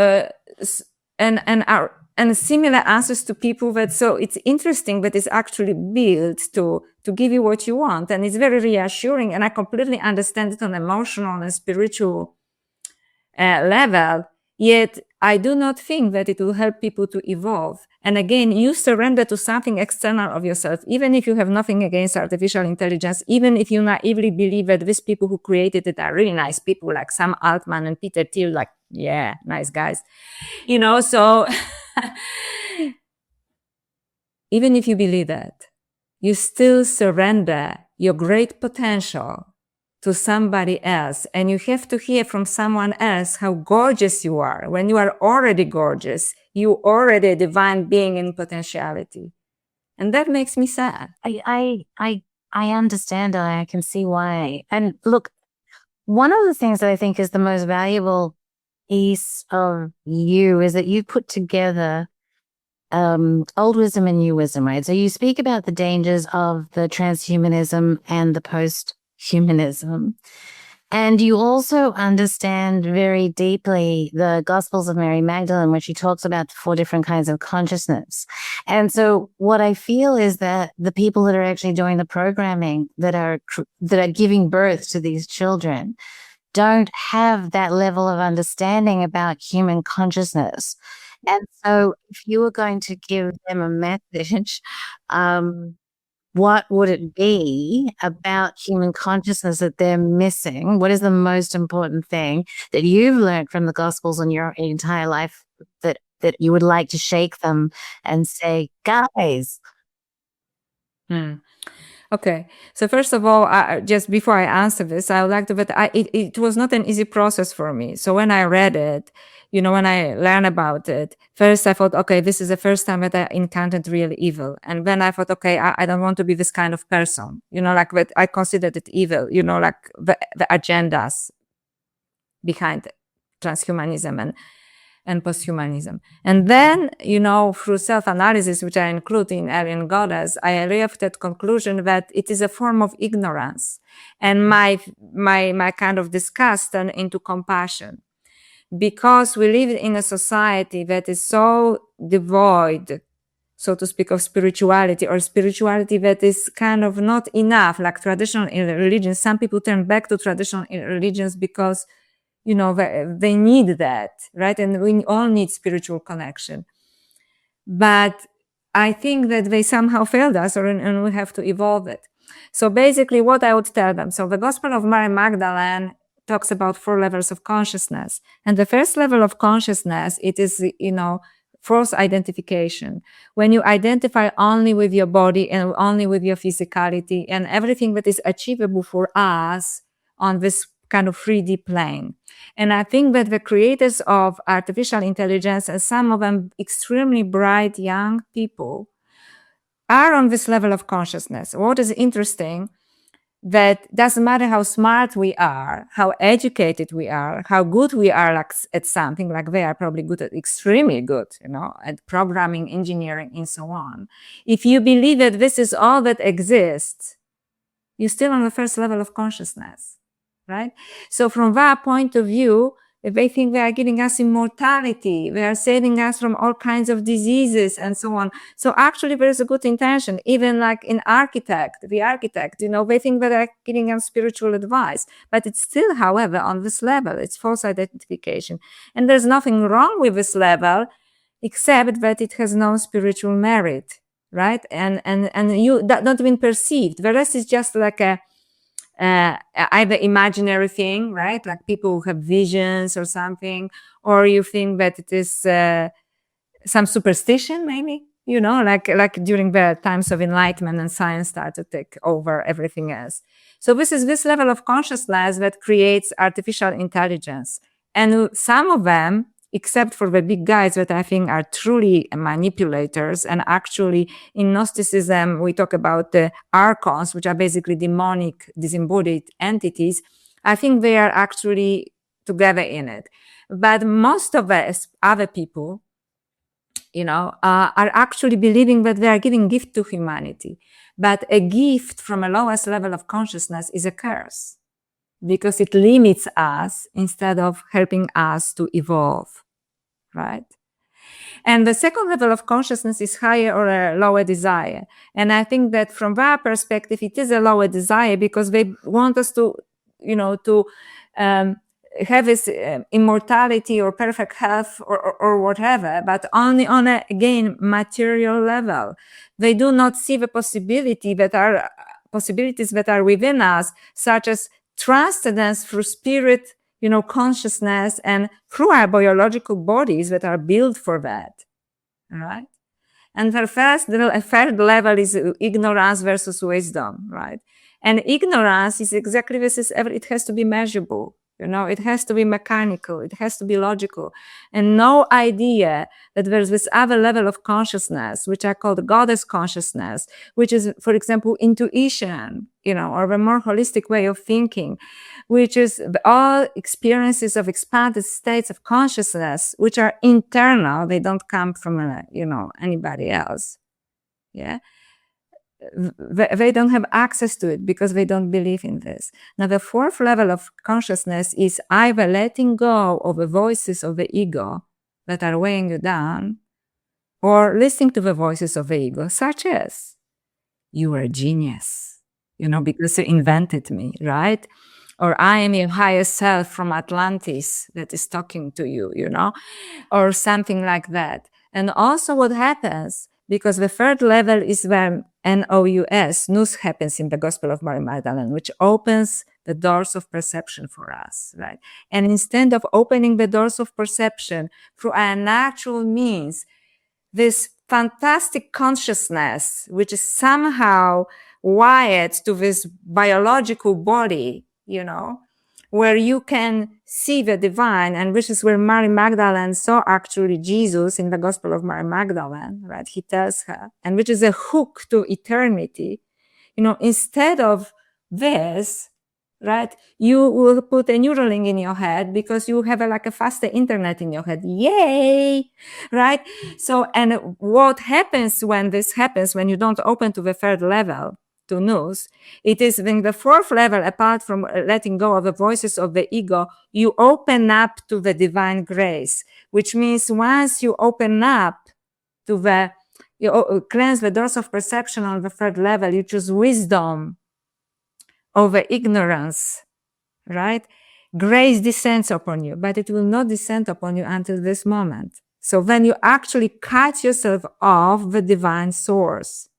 and similar answers to people that, so it's interesting that it's actually built to give you what you want. And it's very reassuring. And I completely understand it on emotional and spiritual level. Yet I do not think that it will help people to evolve. And again, you surrender to something external of yourself, even if you have nothing against artificial intelligence, even if you naively believe that these people who created it are really nice people, like Sam Altman and Peter Thiel, like, yeah, nice guys. So even if you believe that, you still surrender your great potential to somebody else, and you have to hear from someone else how gorgeous you are, when you are already gorgeous, you already a divine being in potentiality. And that makes me sad. I understand. I can see why. And look, one of the things that I think is the most valuable piece of you is that you put together old wisdom and new wisdom, right? So you speak about the dangers of the transhumanism and the post-humanism. And you also understand very deeply the Gospels of Mary Magdalene, where she talks about the 4 different kinds of consciousness. And so what I feel is that the people that are actually doing the programming that are giving birth to these children don't have that level of understanding about human consciousness. And so if you were going to give them a message, what would it be about human consciousness that they're missing? What is the most important thing that you've learned from the Gospels in your entire life that you would like to shake them and say, guys? Okay. So first of all, just before I answer this, I would like to, but it was not an easy process for me. So when I read it, when I learned about it, first I thought, okay, this is the first time that I encountered real evil. And then I thought, okay, I don't want to be this kind of person, but I considered it evil, like the agendas behind transhumanism and posthumanism. And then, through self-analysis, which I include in Alien Goddess, I arrived at conclusion that it is a form of ignorance. And my kind of disgust turned into compassion. Because we live in a society that is so devoid, so to speak, of spirituality, or spirituality that is kind of not enough, like traditional religions. Some people turn back to traditional religions because they need that, right? And we all need spiritual connection. But I think that they somehow failed us, and we have to evolve it. So basically what I would tell them, so the Gospel of Mary Magdalene talks about 4 levels of consciousness. And the first level of consciousness, it is, false identification. When you identify only with your body and only with your physicality and everything that is achievable for us on this kind of 3D plane. And I think that the creators of artificial intelligence, and some of them extremely bright young people, are on this level of consciousness. What is interesting, that doesn't matter how smart we are, how educated we are, how good we are at something, like they are probably good at, extremely good, at programming, engineering, and so on. If you believe that this is all that exists, you're still on the first level of consciousness. Right? So from that point of view, they think they are giving us immortality. They are saving us from all kinds of diseases and so on. So actually there is a good intention. Even like the architect, they think that they are giving us spiritual advice. But it's still, however, on this level, it's false identification. And there's nothing wrong with this level, except that it has no spiritual merit, right? And you not been perceived. The rest is just like a either imaginary thing, right? Like people who have visions or something, or you think that it is some superstition, maybe, like during the times of enlightenment and science started to take over everything else. So this is this level of consciousness that creates artificial intelligence. And some of them, except for the big guys that I think are truly manipulators, and actually in Gnosticism, we talk about the archons, which are basically demonic, disembodied entities. I think they are actually together in it. But most of us, other people, are actually believing that they are giving gift to humanity. But a gift from a lowest level of consciousness is a curse, because it limits us instead of helping us to evolve, right? And the second level of consciousness is higher or a lower desire. And I think that from that perspective, it is a lower desire, because they want us to, have this immortality or perfect health or whatever, but only on a, again, material level. They do not see the possibilities that are within us, such as transcendence through spirit, consciousness, and through our biological bodies that are built for that. All right. And the third level is ignorance versus wisdom, right? And ignorance is exactly this, it has to be measurable. It has to be mechanical, it has to be logical, and no idea that there's this other level of consciousness, which I call the goddess consciousness, which is, for example, intuition, or a more holistic way of thinking, which is all experiences of expanded states of consciousness, which are internal. They don't come from, anybody else. Yeah. They don't have access to it because they don't believe in this. Now, the fourth level of consciousness is either letting go of the voices of the ego that are weighing you down, or listening to the voices of the ego, such as, you are a genius, because you invented me, right? Or I am your higher self from Atlantis that is talking to you, or something like that. And also what happens, because the third level is when nous happens in the Gospel of Mary Magdalene, which opens the doors of perception for us, right? And instead of opening the doors of perception through our natural means, this fantastic consciousness, which is somehow wired to this biological body, where you can see the divine, and which is where Mary Magdalene saw actually Jesus in the Gospel of Mary Magdalene, right? He tells her, and which is a hook to eternity. Instead of this, right, you will put a Neuralink in your head because you have a faster internet in your head. Yay, right? So, and what happens when this happens, when you don't open to the third level, to nous, it is in the fourth level, apart from letting go of the voices of the ego, you open up to the divine grace, which means once you open up to you cleanse the doors of perception on the third level, you choose wisdom over ignorance, right? Grace descends upon you, but it will not descend upon you until this moment. So when you actually cut yourself off the divine source,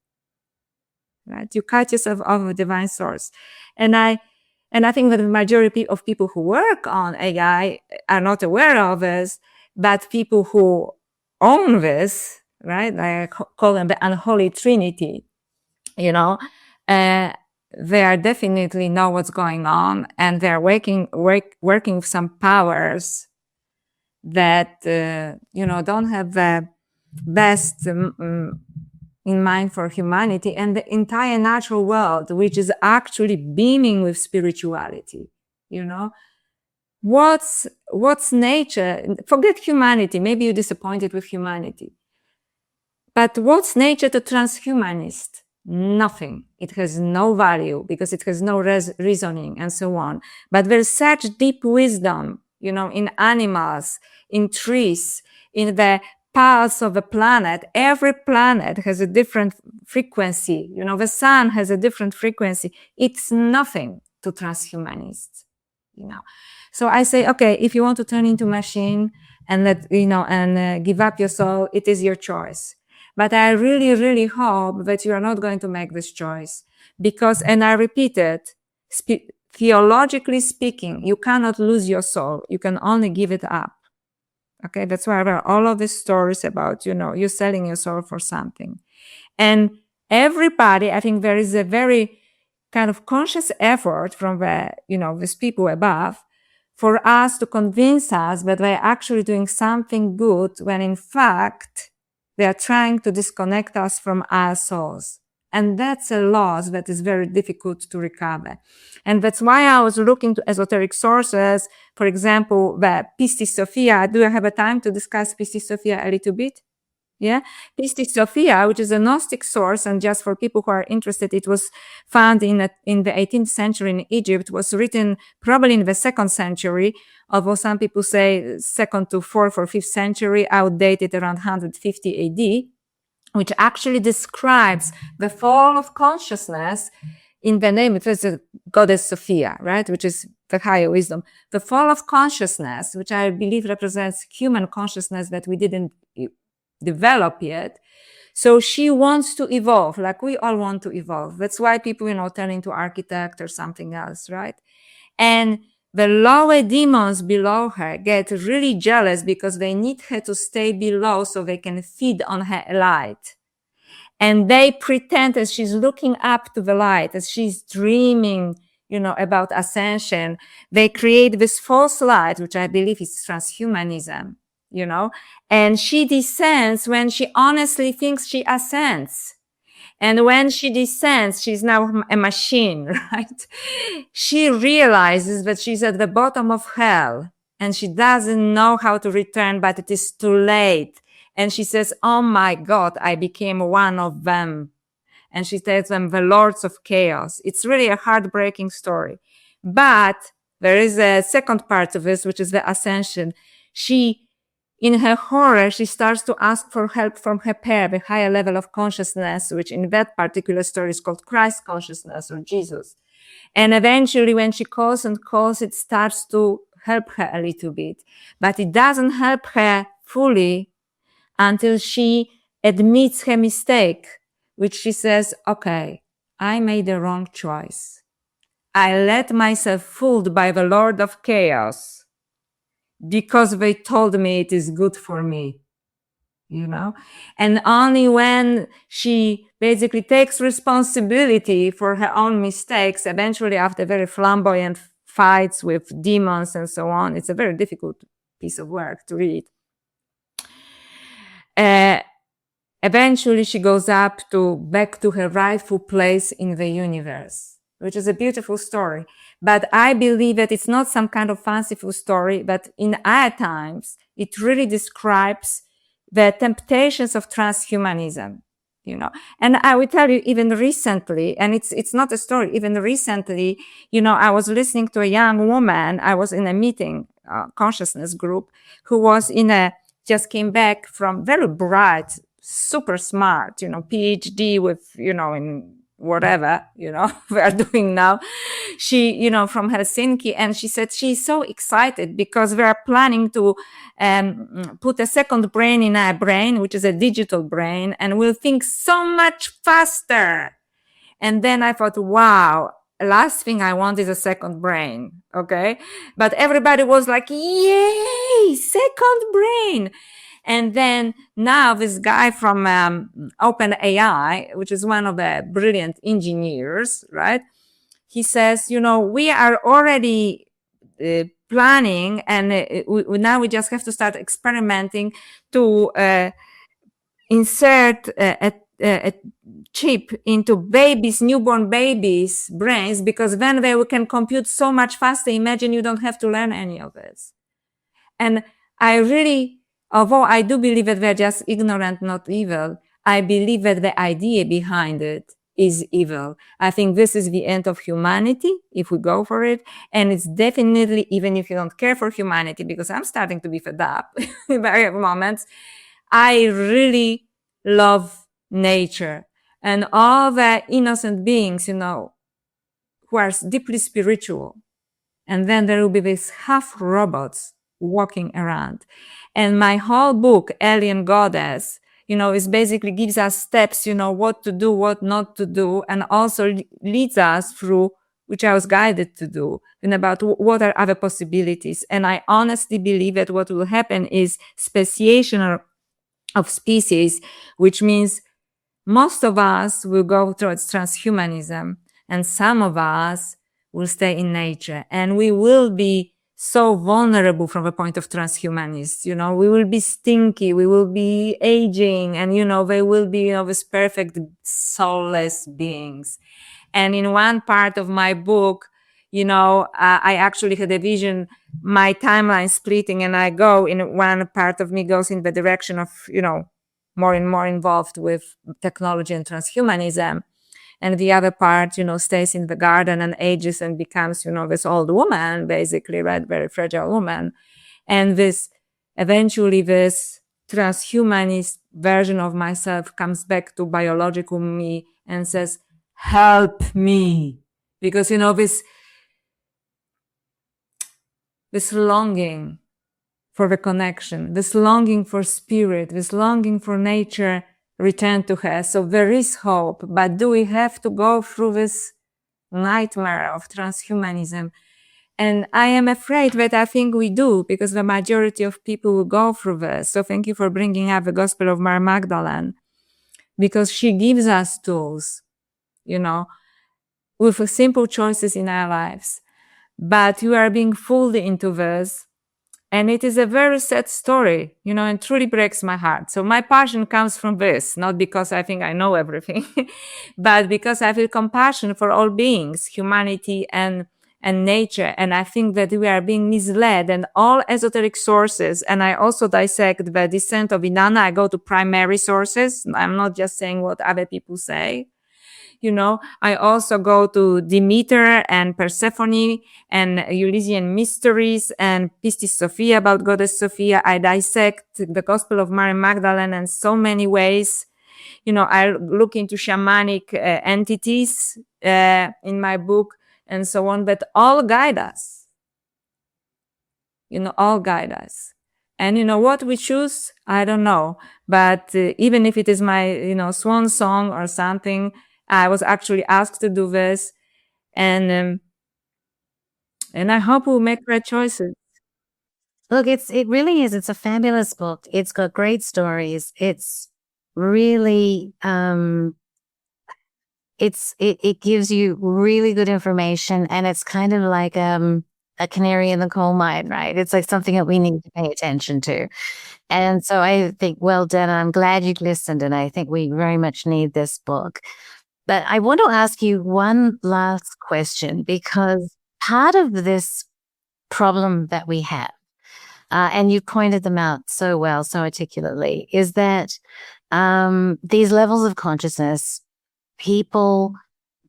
right? You cut yourself off the divine source. And I think that the majority of people who work on AI are not aware of this, but people who own this, right? I call them the unholy trinity, they are definitely know what's going on, and they're working with some powers that, don't have the best in mind for humanity and the entire natural world, which is actually beaming with spirituality. What's nature? Forget humanity. Maybe you're disappointed with humanity. But what's nature to transhumanist? Nothing. It has no value because it has no reasoning and so on. But there's such deep wisdom, in animals, in trees, in the pulse of a planet. Every planet has a different frequency. The sun has a different frequency. It's nothing to transhumanists, So I say, okay, if you want to turn into machine and give up your soul, it is your choice. But I really, really hope that you are not going to make this choice because, and I repeat it, theologically speaking, you cannot lose your soul. You can only give it up. Okay, that's why there are all of these stories about, you selling your soul for something. And everybody, I think there is a very kind of conscious effort from these people above for us to convince us that they're actually doing something good when in fact, they are trying to disconnect us from our souls. And that's a loss that is very difficult to recover. And that's why I was looking to esoteric sources. For example, the Pistis Sophia. Do I have a time to discuss Pistis Sophia a little bit? Yeah. Pistis Sophia, which is a Gnostic source, and just for people who are interested, it was found in the 18th century in Egypt, was written probably in the 2nd century, although some people say 2nd to 4th or 5th century, outdated around 150 AD, which actually describes the fall of consciousness in the name. It was a goddess Sophia, right? Which is the higher wisdom. The fall of consciousness, which I believe represents human consciousness that we didn't develop yet. So she wants to evolve, like we all want to evolve. That's why people, turn into architect or something else, right? And the lower demons below her get really jealous because they need her to stay below so they can feed on her light. And they pretend as she's looking up to the light, as she's dreaming, about ascension, they create this false light, which I believe is transhumanism, and she descends when she honestly thinks she ascends. And when she descends, she's now a machine, right? She realizes that she's at the bottom of hell and she doesn't know how to return, but it is too late. And she says, oh my God, I became one of them. And she tells them the lords of chaos. It's really a heartbreaking story. But there is a second part of this, which is the ascension. In her horror, she starts to ask for help from her pair, the higher level of consciousness, which in that particular story is called Christ consciousness or Jesus. And eventually when she calls and calls, it starts to help her a little bit. But it doesn't help her fully until she admits her mistake, which she says, okay, I made the wrong choice. I let myself fooled by the Lord of Chaos because they told me it is good for me, and only when she basically takes responsibility for her own mistakes, eventually after very flamboyant fights with demons and so on, it's a very difficult piece of work to read. Eventually she goes back to her rightful place in the universe, which is a beautiful story. But I believe that it's not some kind of fanciful story, but in our times, it really describes the temptations of transhumanism, And I will tell you, even recently, and it's not a story, even recently, I was listening to a young woman. I was in a meeting, consciousness group, who was just came back from very bright, super smart, PhD with, in whatever, we are doing now. She, from Helsinki, and she said she's so excited because we are planning to put a second brain in our brain, which is a digital brain, and we'll think so much faster. And then I thought, wow, last thing I want is a second brain. Okay. But everybody was like, yay, second brain. And then now this guy from OpenAI, which is one of the brilliant engineers, right? He says, we are already planning, and now we just have to start experimenting to insert a chip into newborn babies' brains, because then they can compute so much faster. Imagine you don't have to learn any of this. And I really, although I do believe that they're just ignorant, not evil, I believe that the idea behind it is evil. I think this is the end of humanity if we go for it. And it's definitely, even if you don't care for humanity, because I'm starting to be fed up in various moments, I really love nature and all the innocent beings, who are deeply spiritual. And then there will be these half robots walking around. And my whole book, Alien Goddess, is basically gives us steps, what to do, what not to do, and also leads us through, which I was guided to do, and about what are other possibilities. And I honestly believe that what will happen is speciation of species, which means most of us will go towards transhumanism, and some of us will stay in nature, and we will be so vulnerable from the point of transhumanists. We will be stinky, we will be aging, and they will be this perfect soulless beings. And in one part of my book, I actually had a vision, my timeline splitting, and I go in one part of me goes in the direction of more and more involved with technology and transhumanism. And the other part, stays in the garden and ages and becomes, this old woman, basically, right? Very fragile woman. And eventually this transhumanist version of myself comes back to biological me and says, help me. Because, this longing for the connection, this longing for spirit, this longing for nature return to her. So there is hope, but do we have to go through this nightmare of transhumanism? And I am afraid that I think we do, because the majority of people will go through this. So thank you for bringing up the Gospel of Mary Magdalene. because she gives us tools, with simple choices in our lives. But we are being fooled into this. And it is a very sad story, and truly breaks my heart. So my passion comes from this, not because I think I know everything, but because I feel compassion for all beings, humanity and nature. And I think that we are being misled, and all esoteric sources. And I also dissect the descent of Inanna. I go to primary sources. I'm not just saying what other people say. I also go to Demeter and Persephone and Elysian mysteries and Pistis Sophia about Goddess Sophia. I dissect the Gospel of Mary Magdalene in so many ways. I look into shamanic entities in my book and so on, but all guide us. All guide us. And what we choose, I don't know. But even if it is my, swan song or something, I was actually asked to do this, and I hope we'll make right choices. Look, it really is. It's a fabulous book. It's got great stories. It's really it gives you really good information, and it's kind of like a canary in the coal mine, right? It's like something that we need to pay attention to. And so I think, well done. I'm glad you listened, and I think we very much need this book. But I want to ask you one last question, because part of this problem that we have, and you pointed them out so well, so articulately, is that these levels of consciousness, people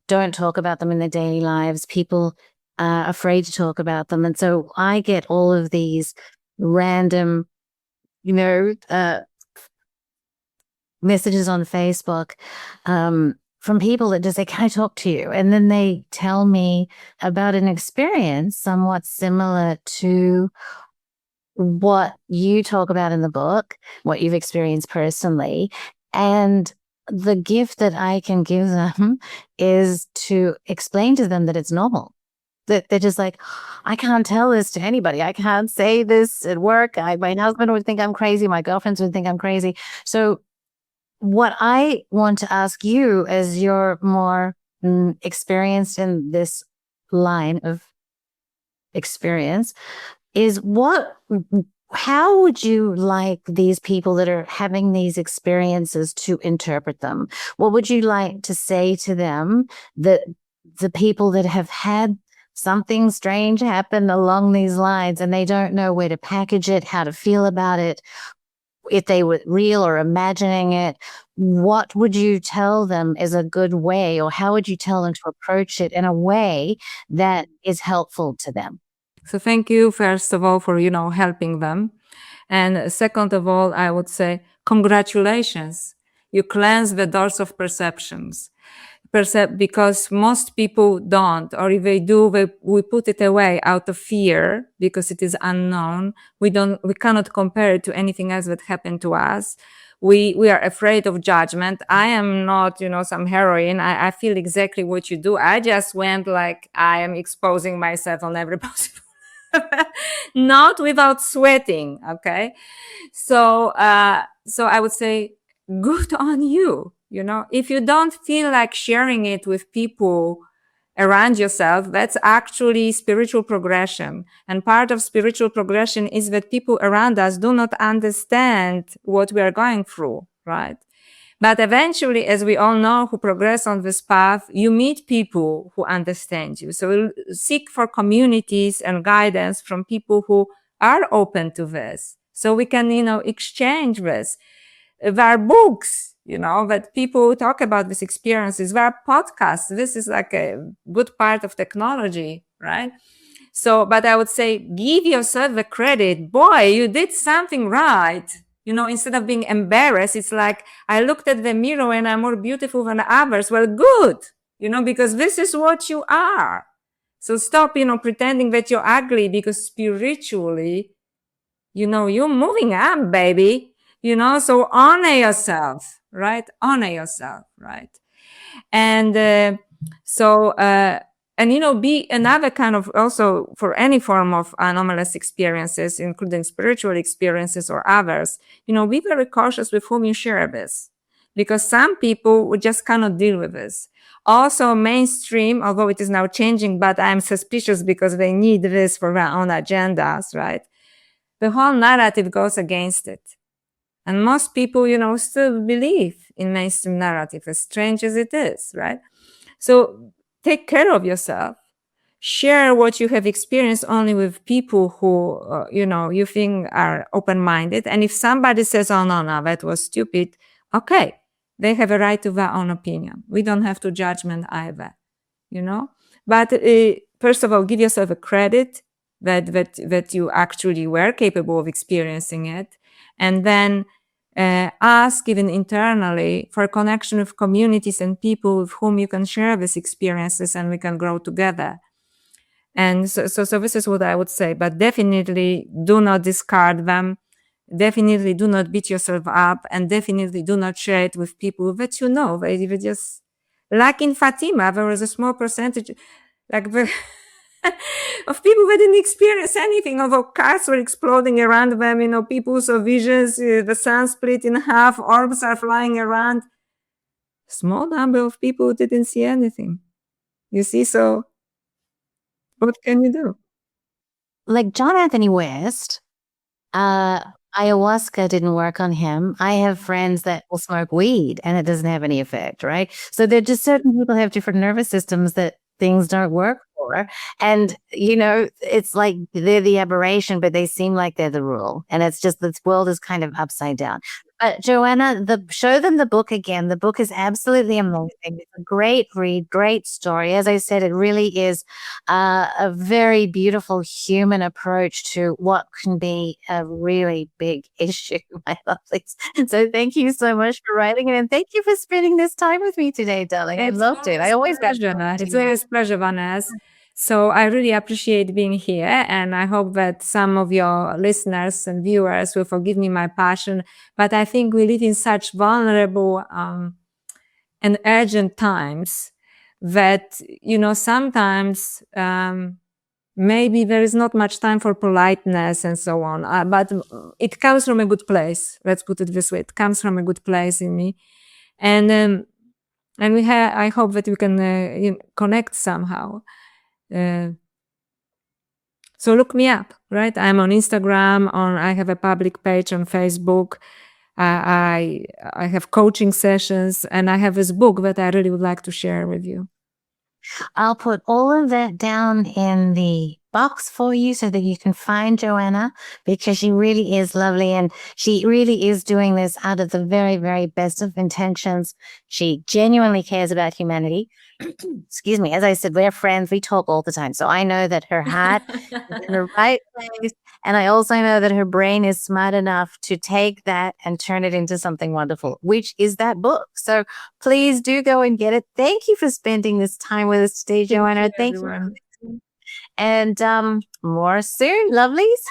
don't talk about them in their daily lives. People are afraid to talk about them. And so I get all of these random, messages on Facebook from people that just say, "Can I talk to you?" And then they tell me about an experience somewhat similar to what you talk about in the book, what you've experienced personally. And the gift that I can give them is to explain to them that it's normal. That they're just like, "I can't tell this to anybody. I can't say this at work. My husband would think I'm crazy. My girlfriends would think I'm crazy." So what I want to ask you, as you're more experienced in this line of experience, is how would you like these people that are having these experiences to interpret them? What would you like to say to them, that the people that have had something strange happen along these lines and they don't know where to package it, how to feel about it, if they were real or imagining it? What would you tell them is a good way, or how would you tell them to approach it in a way that is helpful to them? So thank you, first of all, for, helping them. And second of all, I would say, congratulations. You cleanse the doors of perceptions. Because most people don't, or if they do, we put it away out of fear because it is unknown. We cannot compare it to anything else that happened to us. We are afraid of judgment. I am not, some heroine. I feel exactly what you do. I just went like I am exposing myself on every possible not without sweating. Okay. So I would say, good on you. If you don't feel like sharing it with people around yourself, that's actually spiritual progression. And part of spiritual progression is that people around us do not understand what we are going through, right? But eventually, as we all know who progress on this path, you meet people who understand you. So seek for communities and guidance from people who are open to this. So we can, exchange this. There are books, that people talk about these experiences. There are podcasts. This is like a good part of technology, right? So, but I would say, give yourself the credit. Boy, you did something right. Instead of being embarrassed, it's like, I looked at the mirror and I'm more beautiful than others. Well, good, because this is what you are. So stop, pretending that you're ugly, because spiritually, you're moving up, baby. So honor yourself, right? Honor yourself, right? And be another kind of, also for any form of anomalous experiences, including spiritual experiences or others, be very cautious with whom you share this. because some people just cannot deal with this. Also, mainstream, although it is now changing, but I'm suspicious because they need this for their own agendas, right? The whole narrative goes against it. And most people, still believe in mainstream narrative, as strange as it is, right? So take care of yourself. Share what you have experienced only with people who, you think are open-minded. And if somebody says, oh, no, that was stupid, okay, they have a right to their own opinion. We don't have to judgment either, But first of all, give yourself a credit that you actually were capable of experiencing it. And then ask even internally for a connection with communities and people with whom you can share these experiences and we can grow together. And so this is what I would say, but definitely do not discard them. Definitely do not beat yourself up, and definitely do not share it with people that they just, like in Fatima, there was a small percentage, like of people that didn't experience anything, although cars were exploding around them, people saw visions, the sun split in half, orbs are flying around. Small number of people didn't see anything. You see, so what can you do? Like John Anthony West, ayahuasca didn't work on him. I have friends that will smoke weed and it doesn't have any effect, right? So there are just certain people have different nervous systems that things don't work for. And, it's like they're the aberration, but they seem like they're the rule. And it's just this world is kind of upside down. But Joanna, show them the book again. The book is absolutely amazing. It's a great read, great story. As I said, it really is a very beautiful human approach to what can be a really big issue, my lovelies. So thank you so much for writing it, and thank you for spending this time with me today, darling. I loved it. I always got It's always a pleasure, Vanessa. So I really appreciate being here, and I hope that some of your listeners and viewers will forgive me my passion. But I think we live in such vulnerable and urgent times that, sometimes maybe there is not much time for politeness and so on. But it comes from a good place. Let's put it this way. It comes from a good place in me. And I hope that we can connect somehow. So look me up, right? I'm on Instagram, I have a public page on Facebook. I have coaching sessions, and I have this book that I really would like to share with you. I'll put all of that down in the box for you so that you can find Joanna, because she really is lovely and she really is doing this out of the very, very best of intentions. She genuinely cares about humanity. Excuse me. As I said, we're friends. We talk all the time. So I know that her heart is in the right place. And I also know that her brain is smart enough to take that and turn it into something wonderful, which is that book. So please do go and get it. Thank you for spending this time with us today, Joanna. Thank you. And more soon, lovelies.